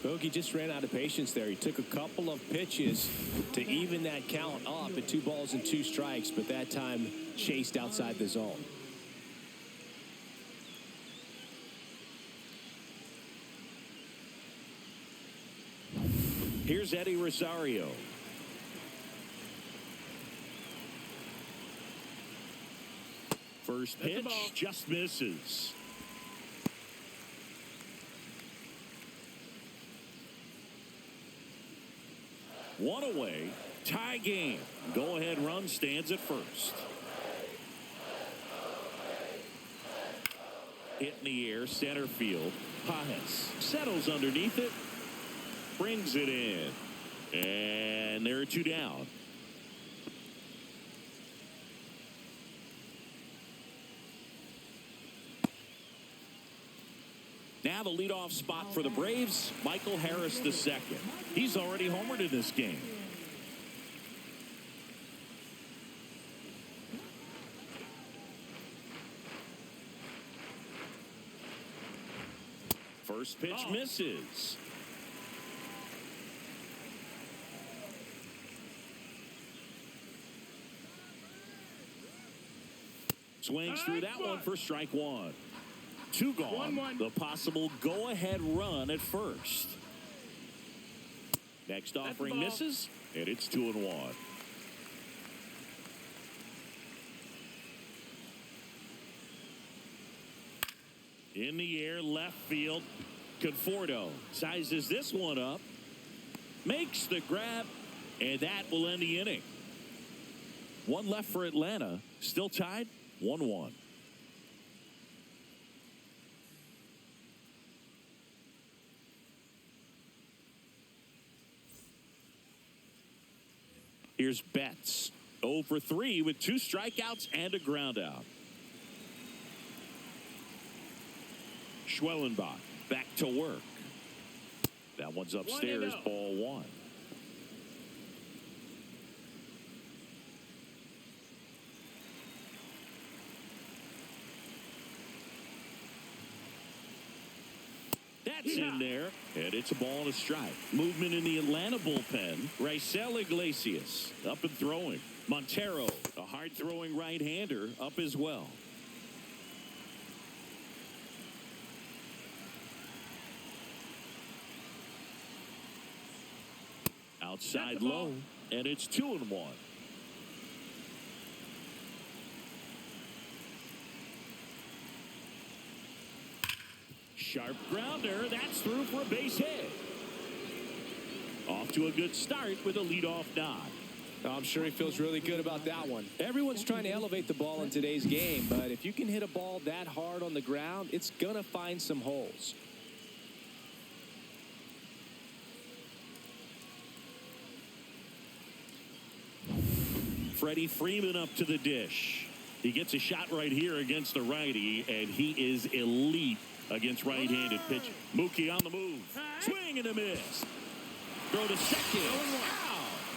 Bogey just ran out of patience there. He took a couple of pitches to even that count up at 2 balls and 2 strikes, but that time chased outside the zone. Here's Eddie Rosario. First pitch just misses. One away, tie game. Go ahead run stands at first. Hit in the air, center field. Pajes settles underneath it, brings it in, and there are 2 down. Now the leadoff spot for the Braves, Michael Harris II. He's already homered in this game. First pitch misses. Swings through that one for strike 1. 2 gone. 1-1. The possible go-ahead run at first. Next offering misses, and it's 2-1. In the air, left field. Conforto sizes this one up, makes the grab, and that will end the inning. 1 left for Atlanta, still tied 1-1. Here's Betts, 0 for 3 with 2 strikeouts and a ground out. Schwellenbach back to work. That one's upstairs, 1-0. ball 1. That's in there, and it's a ball and a strike. Movement in the Atlanta bullpen. Raisel Iglesias up and throwing. Montero, a hard-throwing right-hander, up as well. Outside low, and it's 2-1. Sharp grounder, that's through for a base hit. Off to a good start with a leadoff nod. I'm sure he feels really good about that one. Everyone's trying to elevate the ball in today's game, but if you can hit a ball that hard on the ground, it's going to find some holes. Freddie Freeman up to the dish. He gets a shot right here against the righty, and he is elite against right-handed pitch. Mookie on the move. Swing and a miss. Throw to second.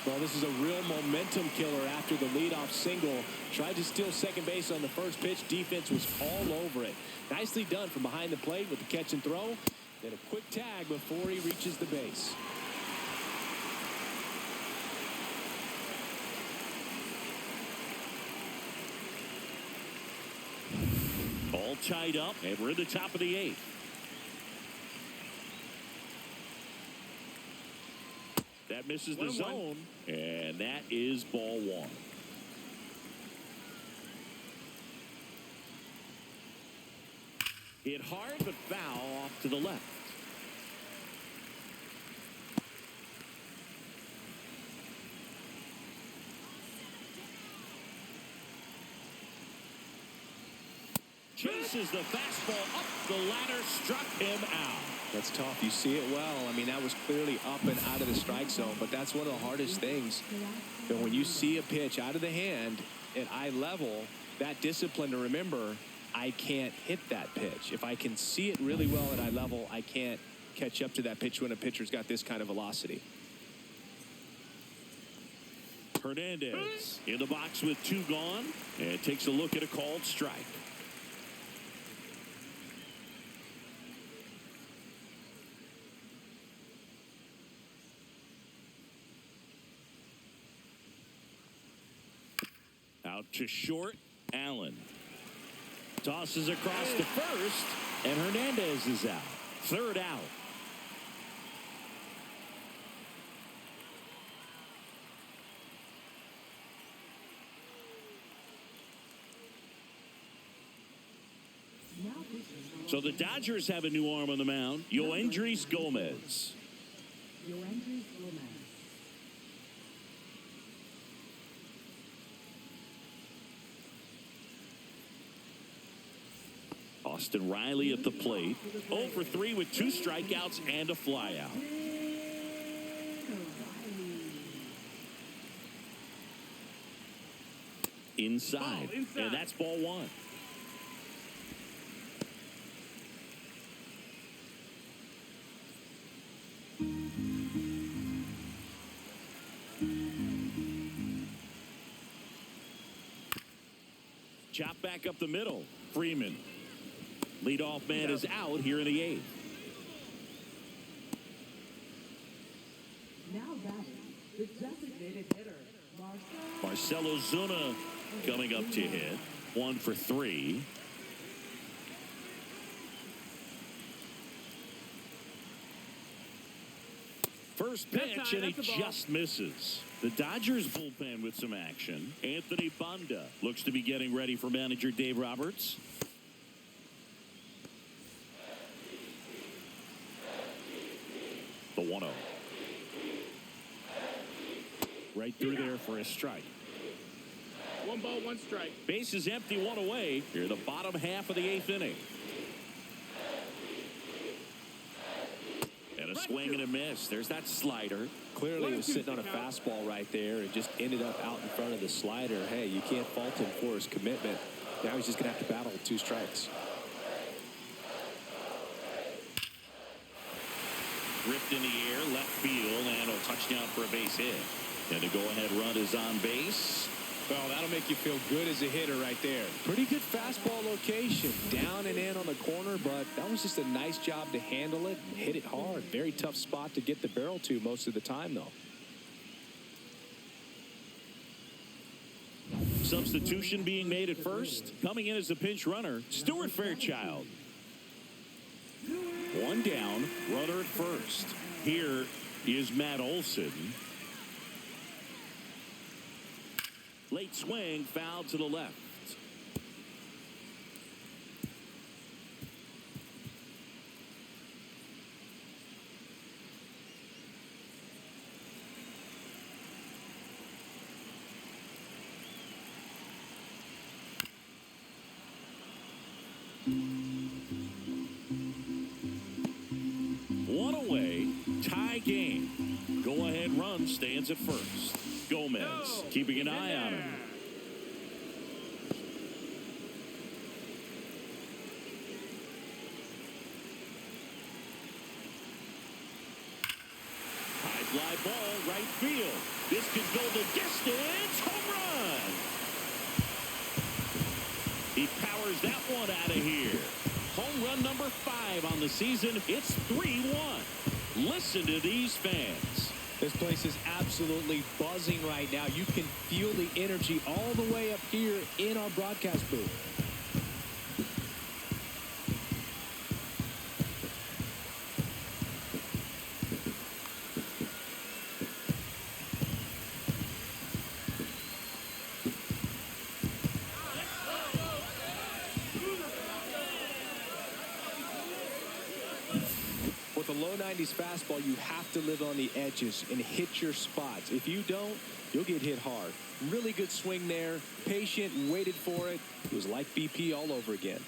Well, this is a real momentum killer after the leadoff single. Tried to steal second base on the first pitch. Defense was all over it. Nicely done from behind the plate with the catch and throw. Then a quick tag before he reaches the base. All tied up, and we're in the top of the 8th. That misses the zone, and that is ball 1. Hit hard, but foul off to the left. Chases the fastball up the ladder, struck him out. That's tough. You see it well. I mean, that was clearly up and out of the strike zone, but that's one of the hardest things. And when you see a pitch out of the hand at eye level, that discipline to remember, I can't hit that pitch. If I can see it really well at eye level, I can't catch up to that pitch when a pitcher's got this kind of velocity. Hernandez in the box with 2 gone, and takes a look at a called strike. Out to short, Allen. Tosses across to first, and Hernandez is out. 3rd out. So the Dodgers have a new arm on the mound, Yoendrys Gomez. Austin Riley at the plate. 0 for 3 with 2 strikeouts and a flyout. Inside. And that's ball 1. Chop back up the middle. Freeman. Leadoff man is out here in the 8th. Now batting, the designated hitter, Marcell Ozuna coming up to hit. 1 for 3. First pitch, and he just misses. The Dodgers bullpen with some action. Anthony Banda looks to be getting ready for manager Dave Roberts. The 1-0. Right through there for a strike. 1 ball, 1 strike. Base is empty, 1 away. Here in the bottom half of the 8th inning. And a swing and a miss. There's that slider. Clearly he was sitting on a fastball right there and just ended up out in front of the slider. Hey, you can't fault him for his commitment. Now he's just going to have to battle with 2 strikes. Ripped in the air, left field, and a touchdown for a base hit. And the go-ahead run is on base. Well, that'll make you feel good as a hitter right there. Pretty good fastball location, down and in on the corner, but that was just a nice job to handle it and hit it hard. Very tough spot to get the barrel to most of the time, though. Substitution being made at first. Coming in as a pinch runner, Stuart Fairchild. 1 down, runner at first. Here is Matt Olson. Late swing, foul to the left. One away, tie game. Go-ahead run stands at first. Gomez keeping an eye on him. High fly ball, right field. This could go the distance. Home run. He powers that one out of here. Home run number 5 on the season. It's 3-1. Listen to these fans. This place is absolutely buzzing right now. You can feel the energy all the way up here in our broadcast booth. With a low 90s fastball, you have to live on the edges and hit your spots. If you don't, you'll get hit hard. Really good swing there. Patient, waited for it. It was like BP all over again.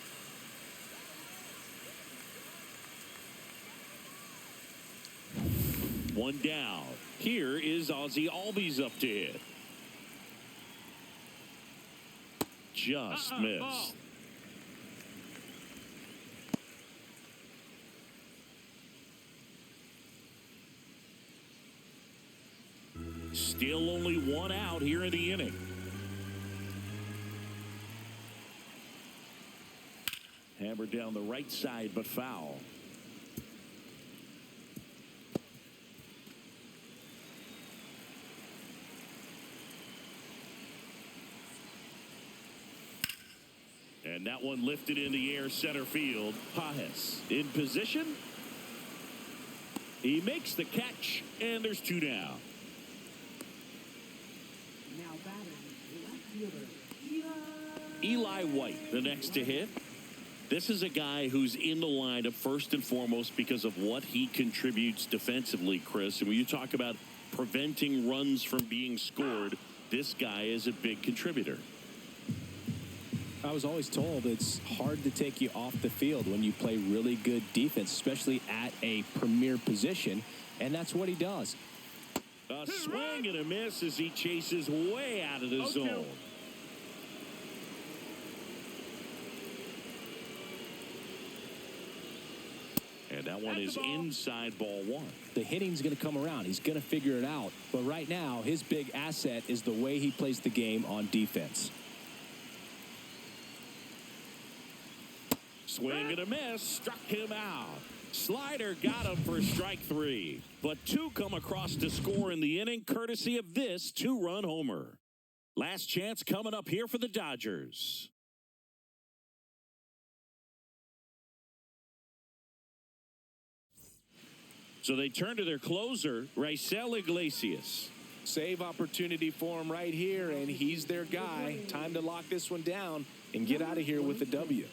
One down. Here is Ozzie Albies up to hit. Just missed. Ball. Still only one out here in the inning. Hammered down the right side, but foul. And that one lifted in the air center field. Pajes in position. He makes the catch, and there's two down. Now batting, left fielder, Eli White, the next to hit. This is a guy who's in the lineup first and foremost because of what he contributes defensively, Chris. And when you talk about preventing runs from being scored, this guy is a big contributor. I was always told it's hard to take you off the field when you play really good defense, especially at a premier position, and that's what he does. A swing and a miss as he chases way out of the zone. And that one is inside ball one. The hitting's going to come around. He's going to figure it out. But right now, his big asset is the way he plays the game on defense. Swing and a miss, struck him out. Slider got him for strike three. But two come across to score in the inning, courtesy of this two-run homer. Last chance coming up here for the Dodgers. So they turn to their closer, Raisel Iglesias. Save opportunity for him right here, and he's their guy. Time to lock this one down and get out of here with a W.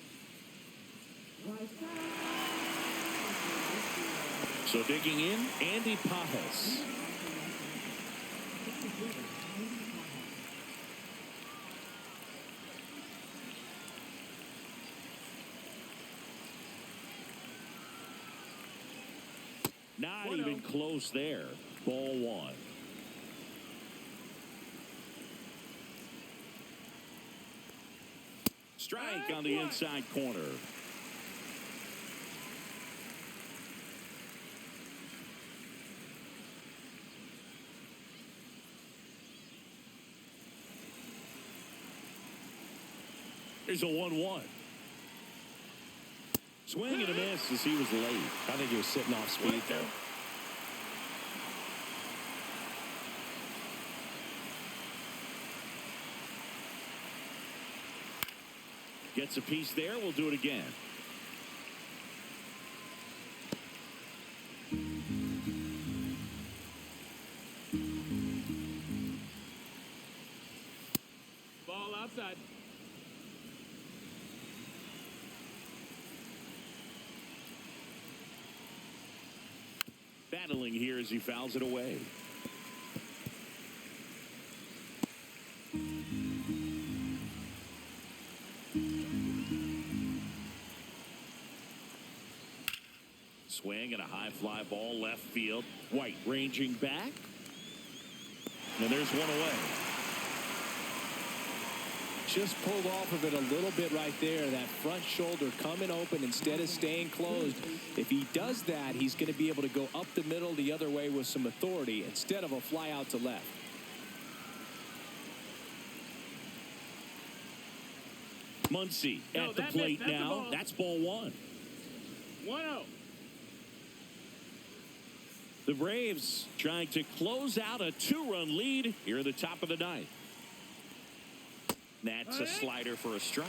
So digging in, Andy Pajes. Not even close there. Ball one. Strike on the inside corner. Here's a 1-1. Swing and a miss as he was late. I think he was sitting off speed there. Gets a piece there. We'll do it again. Ball outside. Battling here as he fouls it away. Swing and a high fly ball left field. White ranging back. And there's one away. Just pulled off of it a little bit right there. That front shoulder coming open instead of staying closed. If he does that, he's going to be able to go up the middle the other way with some authority instead of a fly out to left. Muncy at the plate now. That's ball one. 1-0. The Braves trying to close out a two-run lead here at the top of the ninth. That's a slider for a strike.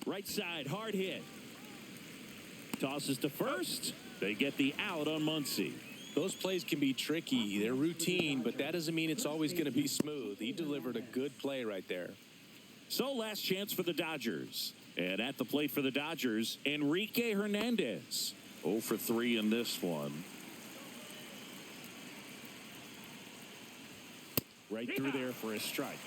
Right side, hard hit. Tosses to first. They get the out on Muncy. Those plays can be tricky. They're routine, but that doesn't mean it's always going to be smooth. He delivered a good play right there. So last chance for the Dodgers. And at the plate for the Dodgers, Enrique Hernandez. 0 for 3 in this one. Right through there for a strike.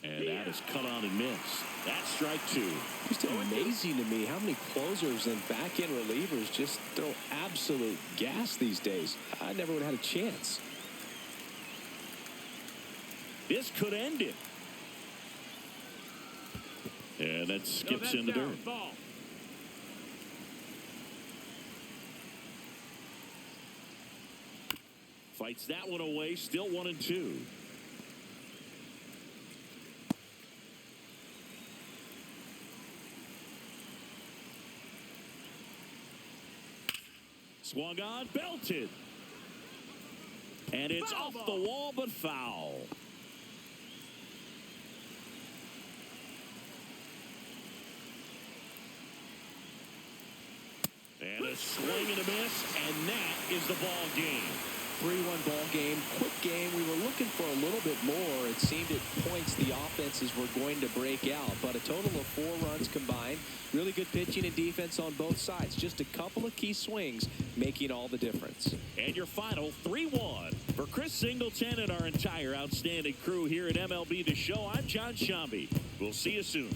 And that is cut on and missed. That's strike 2. Just amazing to me how many closers and back-end relievers just throw absolute gas these days. I never would have had a chance. This could end it. And that skips in the dirt. Ball. Fights that one away. Still 1-2. Swung on, belted. And it's off the wall, but foul. And a swing and a miss, and that is the ball game. 3-1 ball game, quick game. We were looking for a little bit more. It seemed at points the offenses were going to break out, but a total of 4 runs combined. Really good pitching and defense on both sides. Just a couple of key swings making all the difference. And your final 3-1. For Chris Singleton and our entire outstanding crew here at MLB The Show, I'm John Shambi. We'll see you soon.